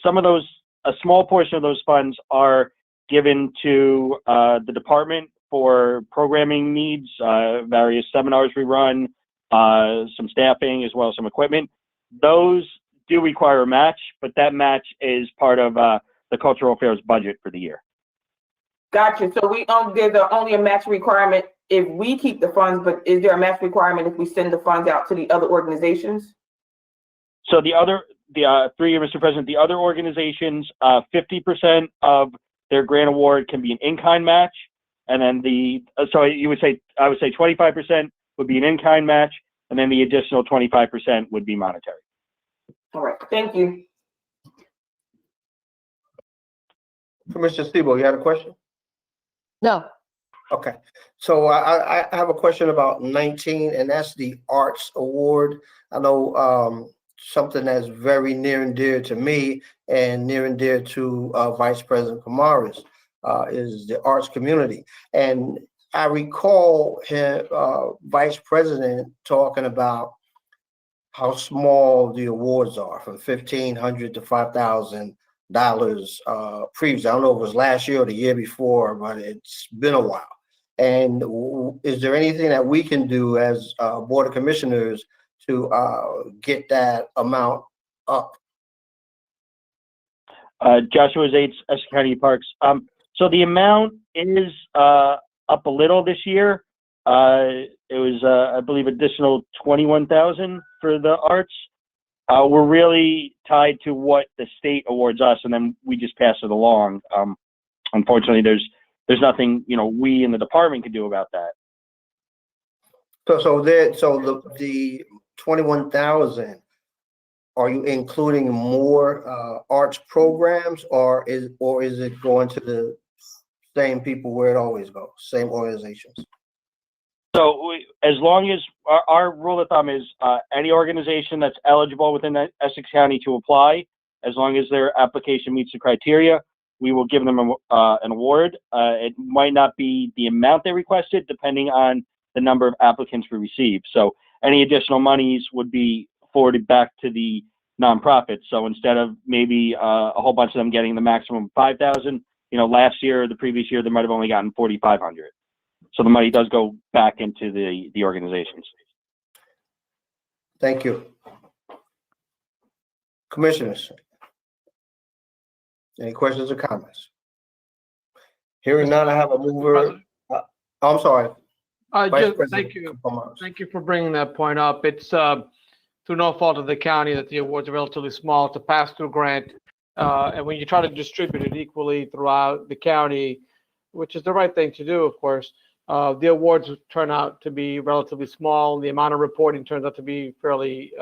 some of those, a small portion of those funds are given to the department for programming needs, various seminars we run, some staffing, as well as some equipment. Those do require a match, but that match is part of the cultural affairs budget for the year. Gotcha. So there's only a match requirement if we keep the funds, but is there a match requirement if we send the funds out to the other organizations? So through you, Mr. President, the other organizations, 50% of their grant award can be an in-kind match, and then I would say 25% would be an in-kind match, and then the additional 25% would be monetary. All right, thank you. Commissioner Sebo, you had a question? No. Okay, so I have a question about 19, and that's the Arts Award. I know something that's very near and dear to me and near and dear to Vice President Pomares is the arts community. And I recall him, Vice President talking about how small the awards are, from $1,500 to $5,000 previously. I don't know if it was last year or the year before, but it's been a while. And is there anything that we can do as Board of Commissioners to get that amount up? Joshua Zates, Essex County Parks. So the amount is up a little this year. It was, I believe, additional 21,000 for the arts. We're really tied to what the state awards us, and then we just pass it along. Unfortunately, there's nothing we in the department can do about that. So the 21,000. Are you including more arts programs, or is it going to the same people where it always goes, same organizations? So as long as our rule of thumb is any organization that's eligible within Essex County to apply, as long as their application meets the criteria, we will give them an award. It might not be the amount they requested, depending on the number of applicants we receive. So any additional monies would be forwarded back to the nonprofit. So instead of maybe a whole bunch of them getting the maximum 5,000, last year or the previous year, they might have only gotten 4,500. So the money does go back into the organizations. Thank you. Commissioners, any questions or comments? Hearing none, I have a mover. I'm sorry. Vice President Thank you. Pomares. Thank you for bringing that point up. It's through no fault of the county that the awards are relatively small. It's a pass-through grant. And when you try to distribute it equally throughout the county, which is the right thing to do, of course, the awards turn out to be relatively small. The amount of reporting turns out to be fairly,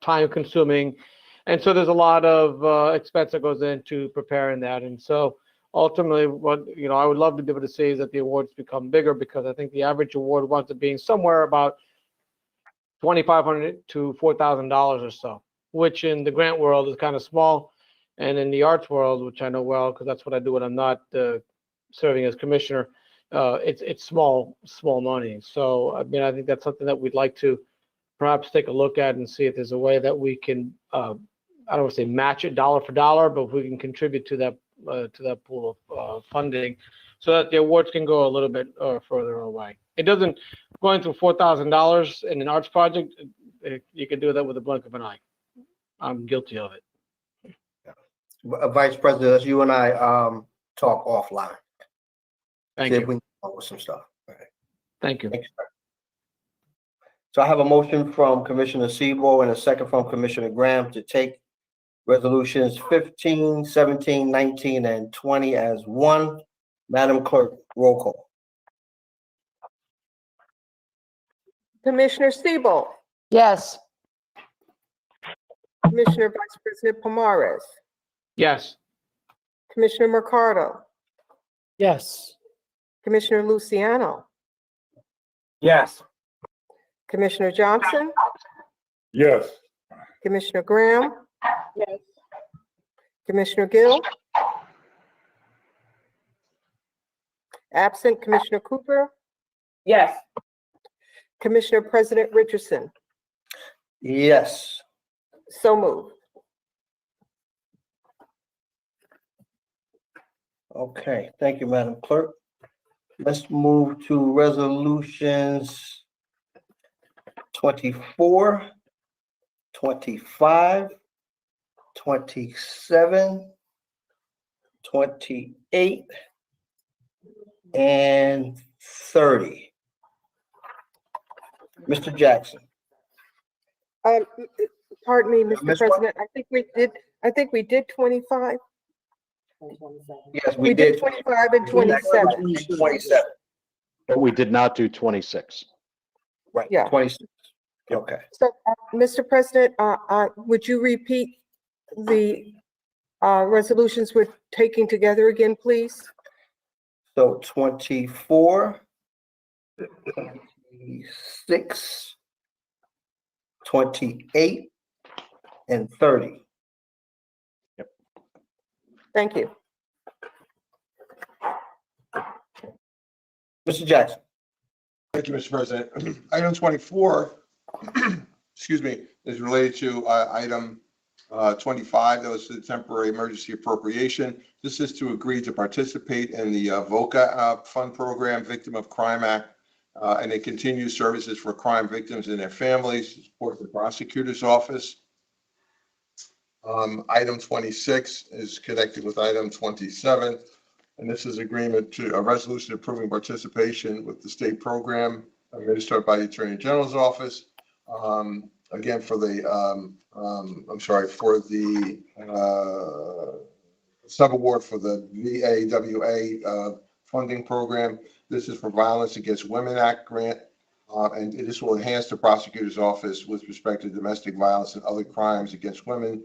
time-consuming. And so there's a lot of expense that goes into preparing that. And so ultimately, what I would love to be able to see is that the awards become bigger, because I think the average award winds up being somewhere about $2,500 to $4,000 or so, which in the grant world is kind of small, and in the arts world, which I know well because that's what I do when I'm not serving as commissioner, it's small money. So I think that's something that we'd like to perhaps take a look at and see if there's a way that we can I don't want to say match it dollar for dollar, but if we can contribute to that pool of funding, so that the awards can go a little bit further away. It doesn't, going through $4,000 in an arts project, you can do that with a blink of an eye. I'm guilty of it. Vice President, you and I talk offline. Thank See you. if we can come up with some stuff. All right. Thank you. Thanks, sir. So I have a motion from Commissioner Sebo and a second from Commissioner Graham to take resolutions 15, 17, 19, and 20 as one. Madam Clerk, roll call. Commissioner Sebo, Yes. Commissioner Vice President Pomares, Yes. Commissioner Mercado, Yes. Commissioner Luciano, Yes. Commissioner Johnson, Yes. Commissioner Graham, Yes. Commissioner Gill, absent Commissioner Cooper, Yes. Commissioner President Richardson. Yes. So moved. Okay, thank you, Madam Clerk. Let's move to resolutions 24, 25, 27, 28, and 30. Mr. Jackson. Pardon me, Mr. Miss what? President, I think we did 25. Yes, We did 25 and 27. 27, But we did not do 26. right, Yeah. 26. Okay, So, Mr. President, would you repeat the resolutions we're taking together again, please? so 24, 26, 28, and 30. Thank you. Mr. Jackson. Thank you, Mr. President. Item 24, excuse me, is related to item 25, that was the temporary emergency appropriation. This is to agree to participate in the VOCA fund program, Victim of Crime Act, and it continues services for crime victims and their families, support the prosecutor's office. Item 26 is connected with item 27, and this is agreement to a resolution approving participation with the state program administered by the Attorney General's office. Again, for the, for the subaward for the VAWA funding program. This is for Violence Against Women Act grant, and this will enhance the prosecutor's office with respect to domestic violence and other crimes against women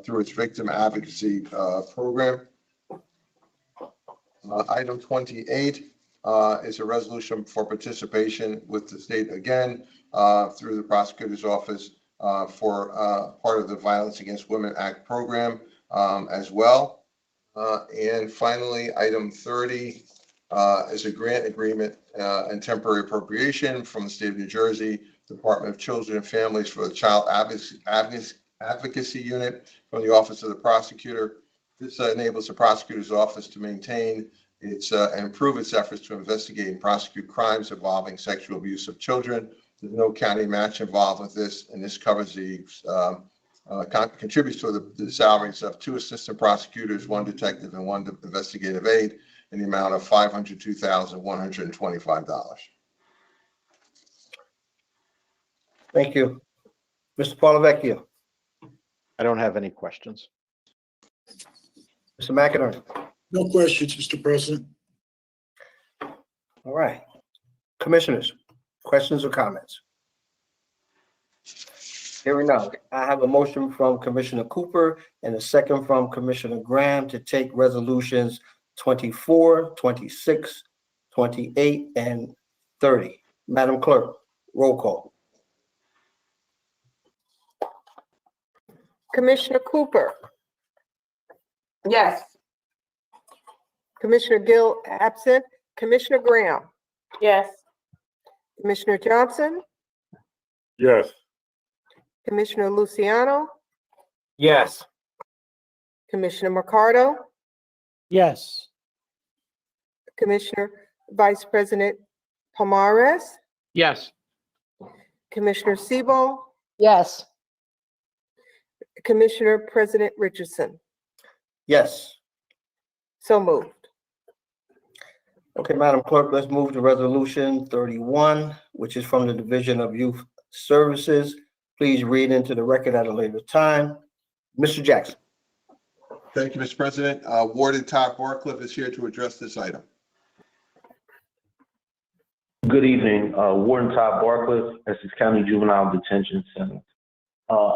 through its victim advocacy program. Item 28 is a resolution for participation with the state again through the prosecutor's office for part of the Violence Against Women Act program as well. And finally, item 30 is a grant agreement and temporary appropriation from the state of New Jersey Department of Children and Families for the Child Advocacy Unit from the Office of the Prosecutor. This enables the prosecutor's office to maintain its and improve its efforts to investigate and prosecute crimes involving sexual abuse of children. There's no county match involved with this, and this covers the contributes to the salaries of 2 assistant prosecutors, 1 detective, and 1 investigative aide in the amount of $502,125. Thank you. Mr. Paulovecchio. I don't have any questions. Mr. McInerney. No questions, Mr. President. All right. Commissioners, questions or comments? Hearing none. I have a motion from Commissioner Cooper and a second from Commissioner Graham to take resolutions 24, 26, 28, and 30. Madam Clerk, roll call. Commissioner Cooper, Yes. Commissioner Gill, absent. Commissioner Graham, Yes. Commissioner Johnson, Yes. Commissioner Luciano, Yes. Commissioner Mercado, Yes. Commissioner Vice President Pomares, Yes. Commissioner Sebo, yes, Commissioner President Richardson. Yes. So moved. Okay, Madam Clerk, let's move to resolution 31, which is from the Division of Youth Services. Please read into the record at a later time. Mr. Jackson. Thank you, Mr. President. Warden Todd Barcliffe is here to address this item. Good evening, Warden Todd Barcliffe, Essex County Juvenile Detention Center.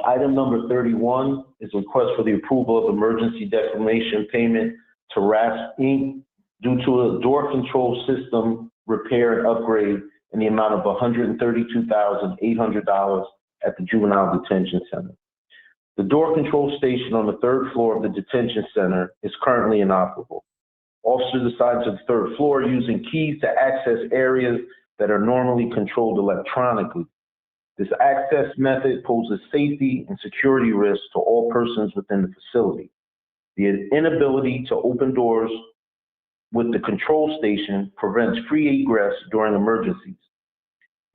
Item number 31 is a request for the approval of emergency declination payment to RAS Inc. due to a door control system repair and upgrade in the amount of $132,800 at the Juvenile Detention Center. The door control station on the third floor of the detention center is currently inoperable. Officers assigned to the third floor using keys to access areas that are normally controlled electronically. This access method poses safety and security risks to all persons within the facility. The inability to open doors with the control station prevents free egress during emergencies.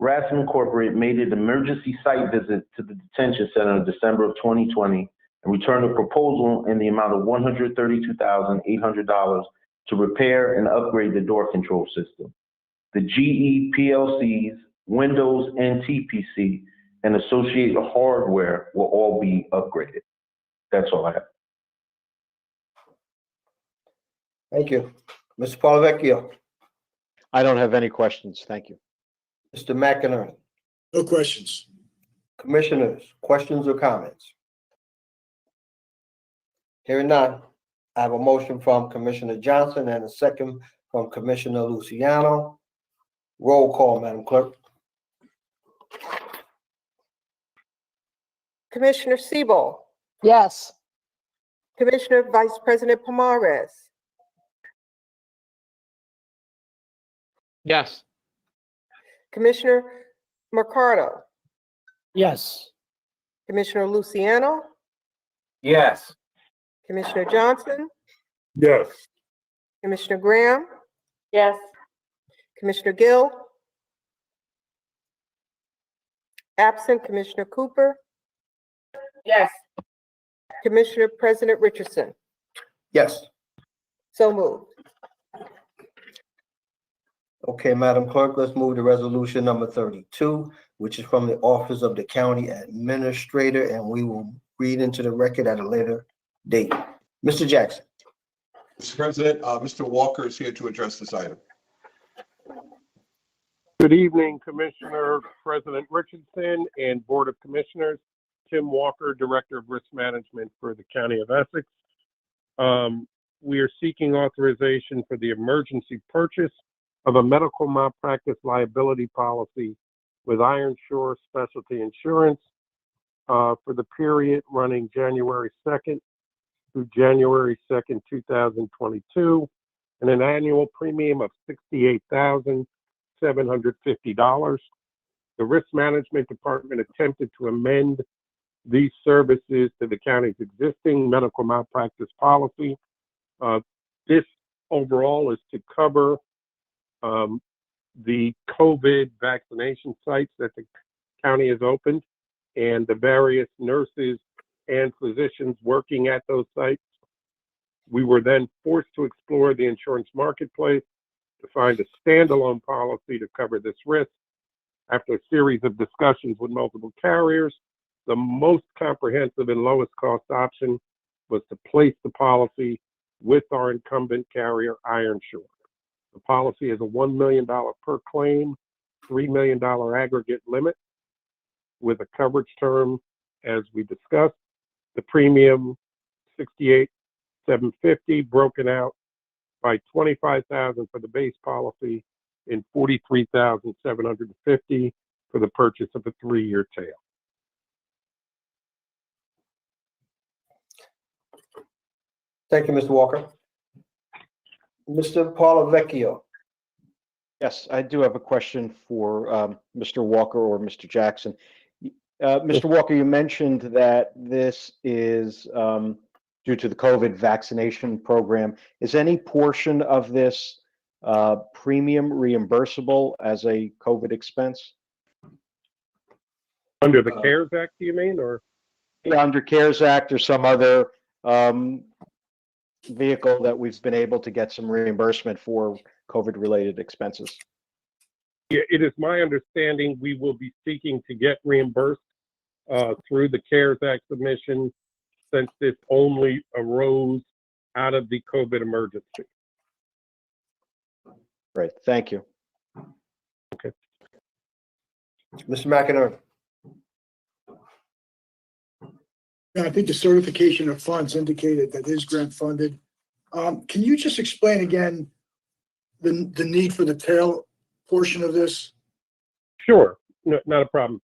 RASM Incorporated made an emergency site visit to the detention center in December of 2020 and returned a proposal in the amount of $132,800 to repair and upgrade the door control system. The GE PLCs, Windows and TPC, and associated hardware will all be upgraded. That's all I have. Thank you. Mr. Polavecchio, I don't have any questions. Thank you. Mr. McInerney, No questions. commissioners, questions or comments? Hearing none, I have a motion from Commissioner Johnson and a second from Commissioner Luciano. Roll call, Madam Clerk. Commissioner Siebel, Yes. Commissioner Vice President Pomares, Yes. Commissioner Mercado, Yes. Commissioner Luciano, Yes. Commissioner Johnson, Yes. Commissioner Graham, Yes. Commissioner Gill, absent Commissioner Cooper, Yes. Commissioner President Richardson. Yes. So moved. Okay, Madam Clerk, let's move to resolution number 32, which is from the Office of the County Administrator, and we will read into the record at a later date. Mr. Jackson. Mr. President, Mr. Walker is here to address this item. Good evening, Commissioner President Richardson and Board of Commissioners. Tim Walker, Director of Risk Management for the County of Essex. We are seeking authorization for the emergency purchase of a medical malpractice liability policy with Iron Shore Specialty Insurance for the period running January 2nd through January 2nd, 2022, and an annual premium of $68,750. The Risk Management Department attempted to amend these services to the county's existing medical malpractice policy. This overall is to cover the COVID vaccination sites that the county has opened and the various nurses and physicians working at those sites. We were then forced to explore the insurance marketplace to find a standalone policy to cover this risk. After a series of discussions with multiple carriers, the most comprehensive and lowest cost option was to place the policy with our incumbent carrier, Iron Shore. The policy has a $1 million per claim, $3 million aggregate limit with a coverage term, as we discussed. The premium, $68,750, broken out by $25,000 for the base policy and $43,750 for the purchase of a 3-year tail. Thank you, Mr. Walker. Mr. Polavecchio. Yes, I do have a question for Mr. Walker or Mr. Jackson. Mr. Walker, you mentioned that this is due to the COVID vaccination program. Is any portion of this premium reimbursable as a COVID expense? Under the CARES Act, do you mean, or? Yeah, under CARES Act or some other vehicle that we've been able to get some reimbursement for COVID-related expenses? Yeah, it is my understanding we will be seeking to get reimbursed through the CARES Act submission, since this only arose out of the COVID emergency. Great, thank you. Okay. Mr. McInerney. And I think the certification of funds indicated that is grant funded. Can you just explain again the need for the tail portion of this? Sure, no, not a problem.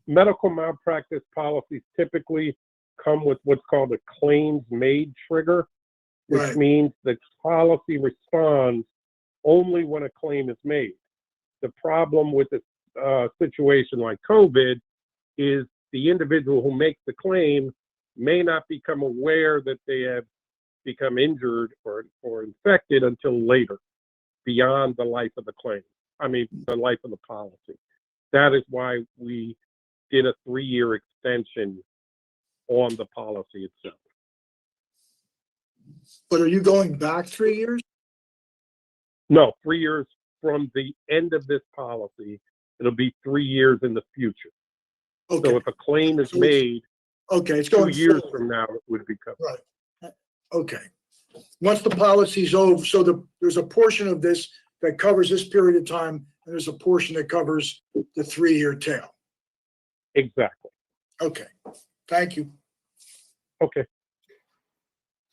Medical malpractice policies typically come with what's called a claims made trigger, which Right. means the policy responds only when a claim is made. The problem with a situation like COVID is the individual who makes the claim may not become aware that they have become injured or infected until later, beyond the life of the claim. I mean, the life of the policy. That is why we did a 3-year extension on the policy itself. But are you going back 3 years? No, 3 years from the end of this policy. It'll be 3 years in the future. Okay. So if a claim is So it's- made Okay, it's 2 going years forward. from now, it would be covered. Right. Okay. Once the policy's over, so there's a portion of this that covers this period of time, and there's a portion that covers the 3-year tail. Exactly. Okay, thank you. Okay.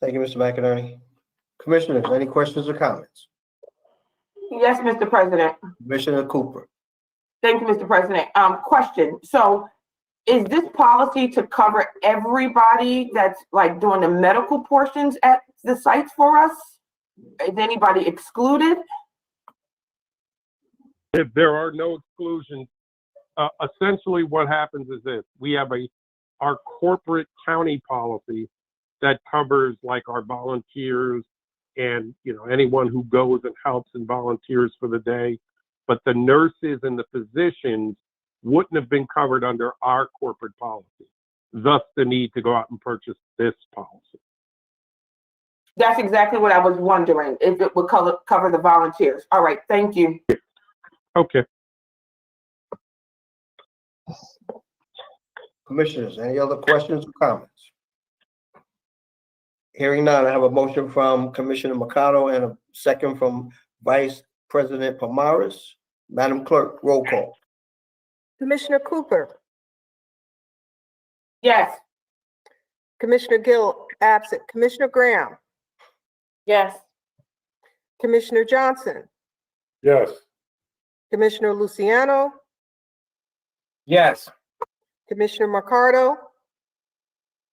Thank you, Mr. McInerney. Commissioners, any questions or comments? Yes, Mr. President. Commissioner Cooper. Thank you, Mr. President. Question. So is this policy to cover everybody that's like doing the medical portions at the sites for us? Is anybody excluded? If there are no exclusions, essentially what happens is this: we have our corporate county policy that covers like our volunteers and anyone who goes and helps and volunteers for the day. But the nurses and the physicians wouldn't have been covered under our corporate policy. Thus the need to go out and purchase this policy. That's exactly what I was wondering, if it would cover the volunteers. All right, thank you. Okay. Commissioners, any other questions or comments? Hearing none, I have a motion from Commissioner Mercado and a second from Vice President Pomares. Madam Clerk, roll call. Commissioner Cooper, Yes. Commissioner Gill, absent. Commissioner Graham, Yes. Commissioner Johnson, Yes. Commissioner Luciano, Yes. Commissioner Mercado,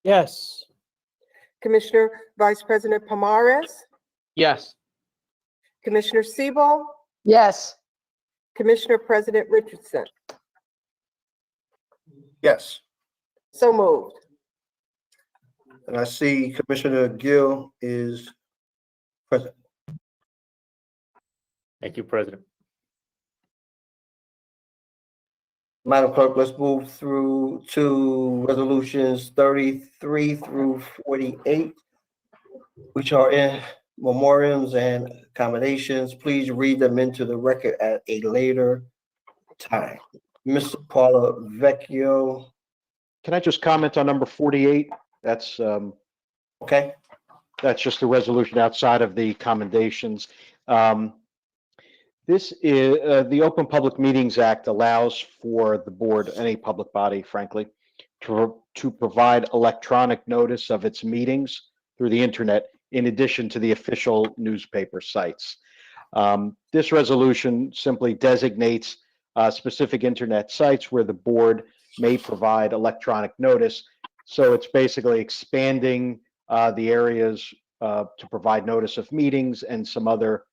Yes. Commissioner Vice President Pomares, Yes. Commissioner Siebel, Yes. Commissioner President Richardson. Yes, So moved. and I see Commissioner Gill is present. Thank you, President. Madam Clerk, let's move through to resolutions 33 through 48, which are in memoriams and accommodations. Please read them into the record at a later time. Ms. Paula Vecchio. Can I just comment on number 48? That's Okay. That's just a resolution outside of the commendations. This is the Open Public Meetings Act allows for the board, any public body, frankly, to provide electronic notice of its meetings through the internet, in addition to the official newspaper sites. This resolution simply designates specific internet sites where the board may provide electronic notice. So it's basically expanding the areas to provide notice of meetings and some other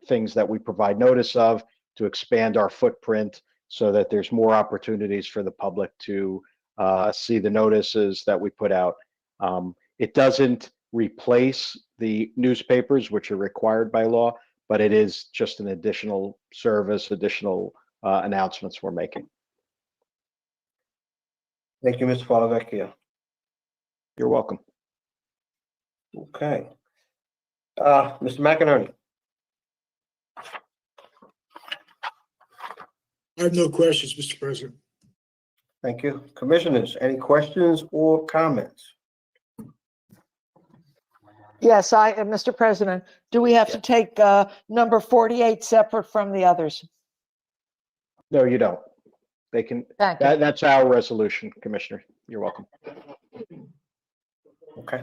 things that we provide notice of to expand our footprint so that there's more opportunities for the public to see the notices that we put out. It doesn't replace the newspapers, which are required by law, but it is just an additional service, additional announcements we're making. Thank you, Mr. Paula Vecchio. You're welcome. Okay. Mr. McInerney. I have no questions, Mr. President. Thank you. Commissioners, any questions or comments? Yes, Mr. President, do we have to take number 48 separate from the others? No, you don't. They can, Thank you. that's our resolution, Commissioner. You're welcome. Okay.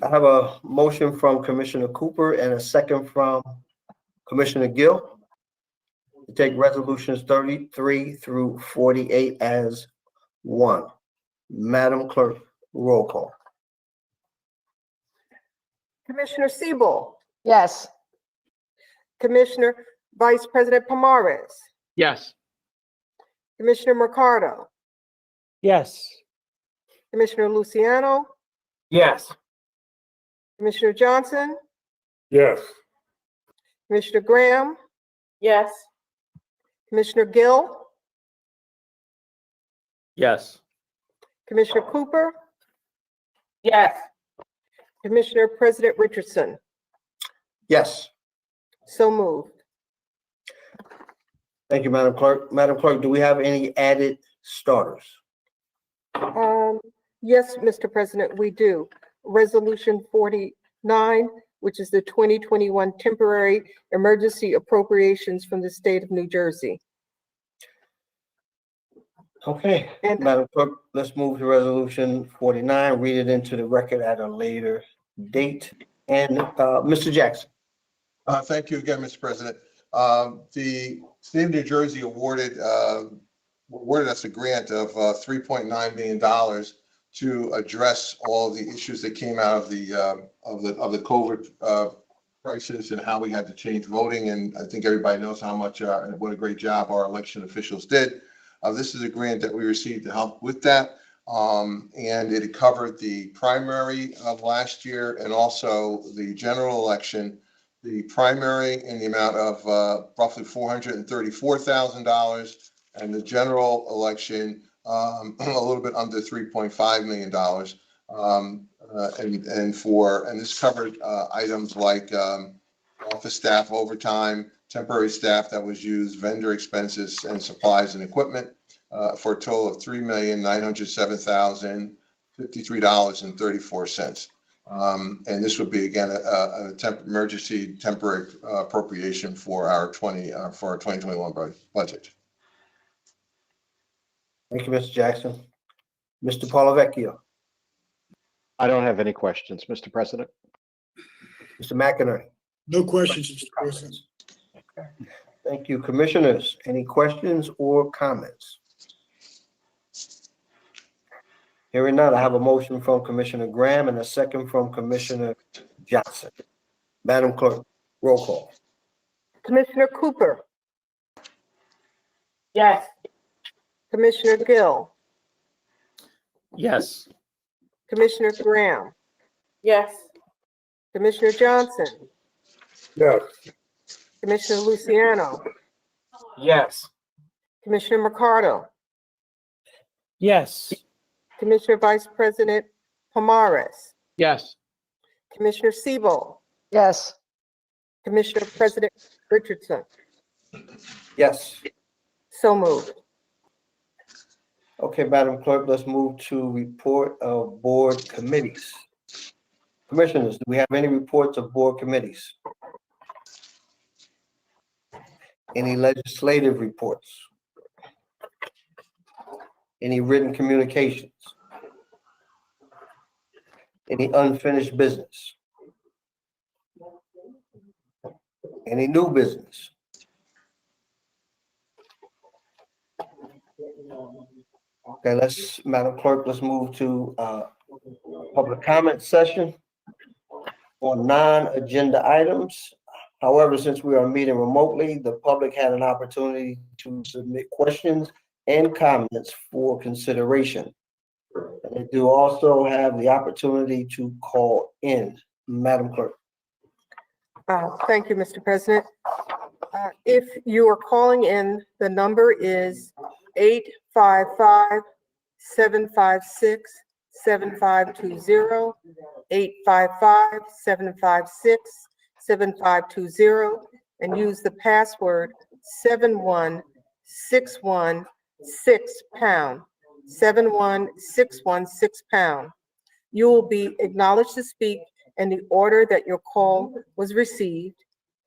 I have a motion from Commissioner Cooper and a second from Commissioner Gill. to take resolutions 33 through 48 as one. Madam Clerk, roll call. Commissioner Siebel, Yes. Commissioner Vice President Pomares, Yes. Commissioner Mercado, Yes. Commissioner Luciano, Yes. Commissioner Johnson, Yes. Commissioner Graham, Yes. Commissioner Gill, Yes. Commissioner Cooper, Yes. Commissioner President Richardson. Yes. So moved. Thank you, Madam Clerk. Madam Clerk, do we have any added starters? Yes, Mr. President, we do. Resolution 49, which is the 2021 temporary emergency appropriations from the state of New Jersey. Okay, And- Madam Clerk, let's move to resolution 49, read it into the record at a later date. And Mr. Jackson. Thank you again, Mr. President. The state of New Jersey awarded us a grant of $3.9 million to address all the issues that came out of the COVID crisis and how we had to change voting. And I think everybody knows how much and what a great job our election officials did. This is a grant that we received to help with that. And it covered the primary of last year and also the general election. The primary in the amount of roughly $434,000, and the general election a little bit under $3.5 million. And this covered items like office staff overtime, temporary staff that was used, vendor expenses, and supplies and equipment for a total of $3,907,053.34. And this would be again a emergency temporary appropriation for our 2021 budget. Thank you, Mr. Jackson. Mr. Polavecchio, I don't have any questions, Mr. President. Mr. McInerney. No questions, Mr. President. Okay. Thank you. Commissioners, any questions or comments? Hearing none, I have a motion from Commissioner Graham and a second from Commissioner Johnson. Madam Clerk, roll call. Commissioner Cooper, Yes. Commissioner Gill, Yes. Commissioner Graham, Yes. Commissioner Johnson, Yes. Commissioner Luciano, Yes. Commissioner Mercado, Yes. Commissioner Vice President Pomares, Yes. Commissioner Siebel, Yes. Commissioner President Richardson. Yes. So moved. Okay, Madam Clerk, let's move to report of board committees. Commissioners, do we have any reports of board committees? Any legislative reports? Any written communications? Any unfinished business? Any new business? Okay, Madam Clerk, let's move to public comment session on non-agenda items. However, since we are meeting remotely, the public had an opportunity to submit questions and comments for consideration. And they do also have the opportunity to call in. Madam Clerk. Thank you, Mr. President. If you are calling in, the number is 855-756-7520, 855-756-7520, and use the password 71616#, 71616#. You will be acknowledged to speak in the order that your call was received.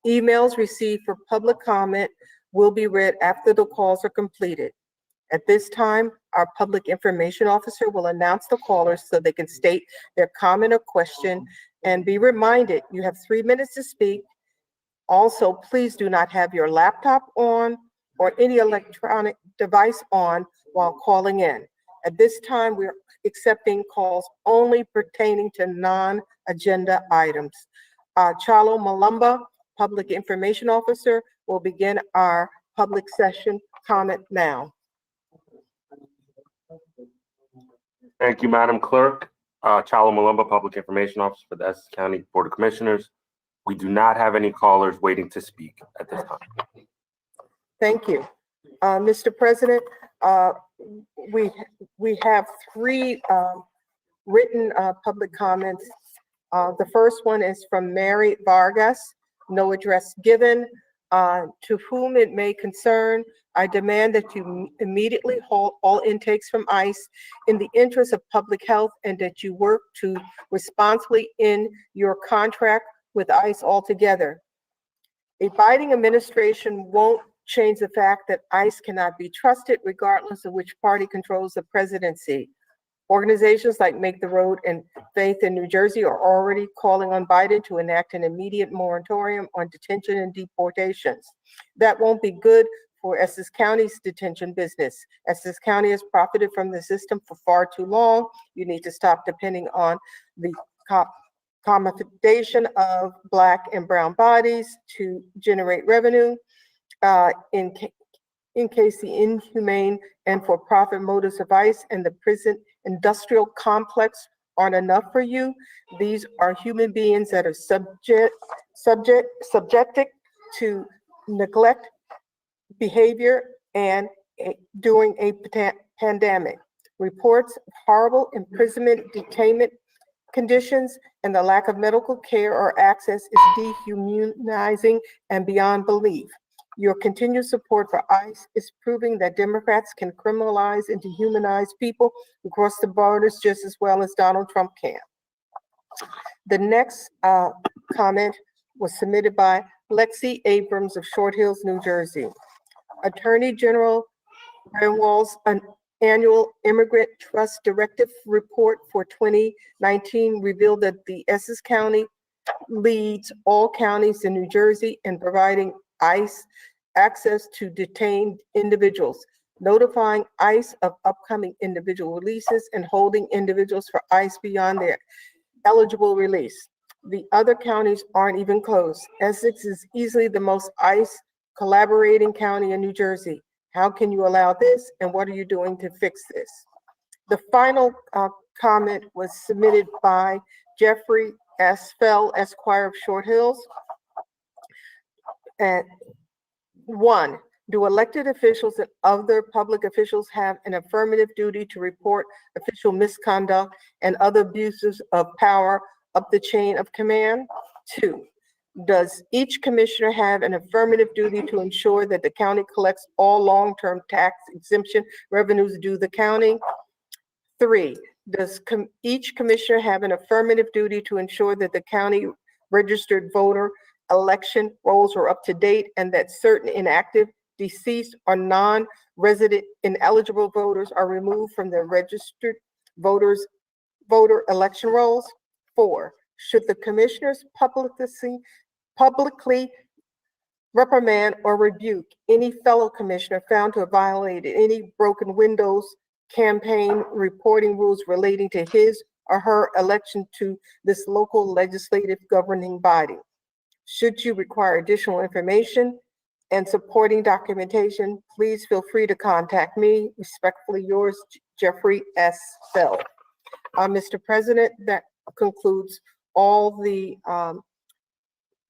Emails received for public comment will be read after the calls are completed. At this time, our public information officer will announce the callers so they can state their comment or question, and be reminded you have 3 minutes to speak. Also, please do not have your laptop on or any electronic device on while calling in. At this time, we're accepting calls only pertaining to non-agenda items. Chalo Malumba, Public Information Officer, will begin our public session comment now. Thank you, Madam Clerk. Chalo Malumba, Public Information Officer for the Essex County Board of Commissioners. We do not have any callers waiting to speak at this time. Thank you. Mr. President, we have three written public comments. The first one is from Mary Vargas, no address given. To whom it may concern, I demand that you immediately halt all intakes from ICE in the interest of public health and that you work to responsibly end your contract with ICE altogether. A Biden administration won't change the fact that ICE cannot be trusted regardless of which party controls the presidency. Organizations like Make the Road and Faith in New Jersey are already calling on Biden to enact an immediate moratorium on detention and deportations. That won't be good for Essex County's detention business. Essex County has profited from the system for far too long. You need to stop depending on the accommodation of Black and brown bodies to generate revenue. In case the inhumane and for-profit motives of ICE and the prison industrial complex aren't enough for you, these are human beings that are subjected to neglect behavior and during a pandemic. Reports of horrible imprisonment, detainment conditions, and the lack of medical care or access is dehumanizing and beyond belief. Your continued support for ICE is proving that Democrats can criminalize and dehumanize people who cross the borders just as well as Donald Trump can. The next comment was submitted by Lexi Abrams of Short Hills, New Jersey. Attorney General Granwall's annual Immigrant Trust Directive report for 2019 revealed that the Essex County leads all counties in New Jersey in providing ICE access to detained individuals, notifying ICE of upcoming individual releases, and holding individuals for ICE beyond their eligible release. The other counties aren't even close. Essex is easily the most ICE collaborating county in New Jersey. How can you allow this, and what are you doing to fix this? The final comment was submitted by Jeffrey S. Fell, Esquire of Short Hills. And 1, do elected officials and other public officials have an affirmative duty to report official misconduct and other abuses of power up the chain of command? 2, does each commissioner have an affirmative duty to ensure that the county collects all long-term tax exemption revenues due the county? 3, does each commissioner have an affirmative duty to ensure that the county registered voter election rolls are up to date and that certain inactive, deceased, or non-resident ineligible voters are removed from the registered voter election rolls? 4, should the commissioners publicly reprimand or rebuke any fellow commissioner found to have violated any broken windows campaign reporting rules relating to his or her election to this local legislative governing body? Should you require additional information and supporting documentation, please feel free to contact me. Respectfully yours, Jeffrey S. Fell. Mr. President, that concludes all the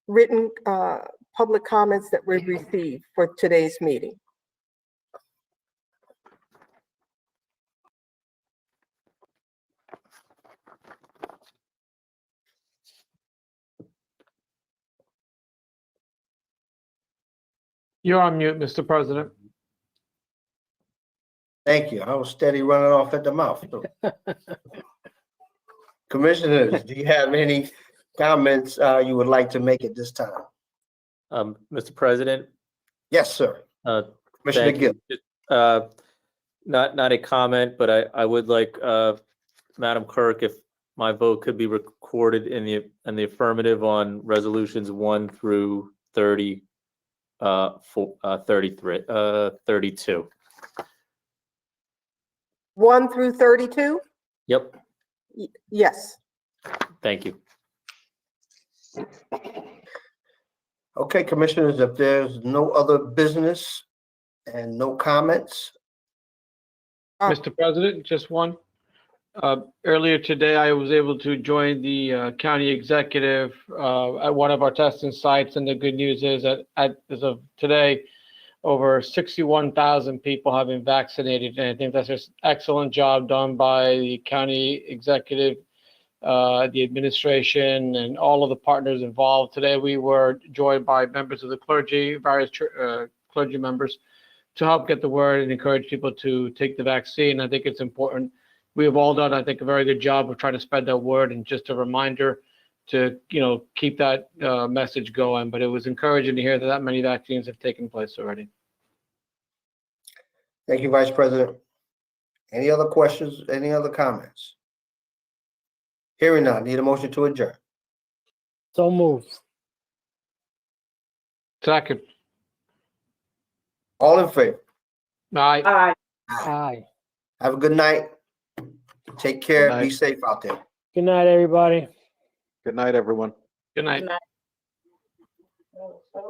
written public comments that we received for today's meeting. You're on mute, Mr. President. Thank you. I was steady running off at the mouth. Commissioners, do you have any comments you would like to make at this time? Mr. President, Yes, sir. Commissioner thank Gill. you. Not a comment, but I would like, Madam Clerk, if my vote could be recorded in the affirmative on resolutions 1 through 30 32. 1 through 32? Yep, Yes. thank you. Okay, commissioners, if there's no other business and no comments, Mr. President, just one. Earlier today, I was able to join the county executive at one of our testing sites, and the good news is that as of today, over 61,000 people have been vaccinated, and I think that's just excellent job done by the county executive, the administration, and all of the partners involved. Today, we were joined by members of the clergy, various clergy members, to help get the word and encourage people to take the vaccine. I think it's important. We have all done, I think, a very good job of trying to spread that word, and just a reminder to, keep that message going. But it was encouraging to hear that many vaccines have taken place already. thank you, Vice President. Any other questions, any other comments? Hearing none, need a motion to adjourn. So moved. Second. All in favor? Aye. Aye. Aye. Have a good night. Take care, Good be night. safe out there. Good night, everybody. Good night, everyone. Good night. Good night.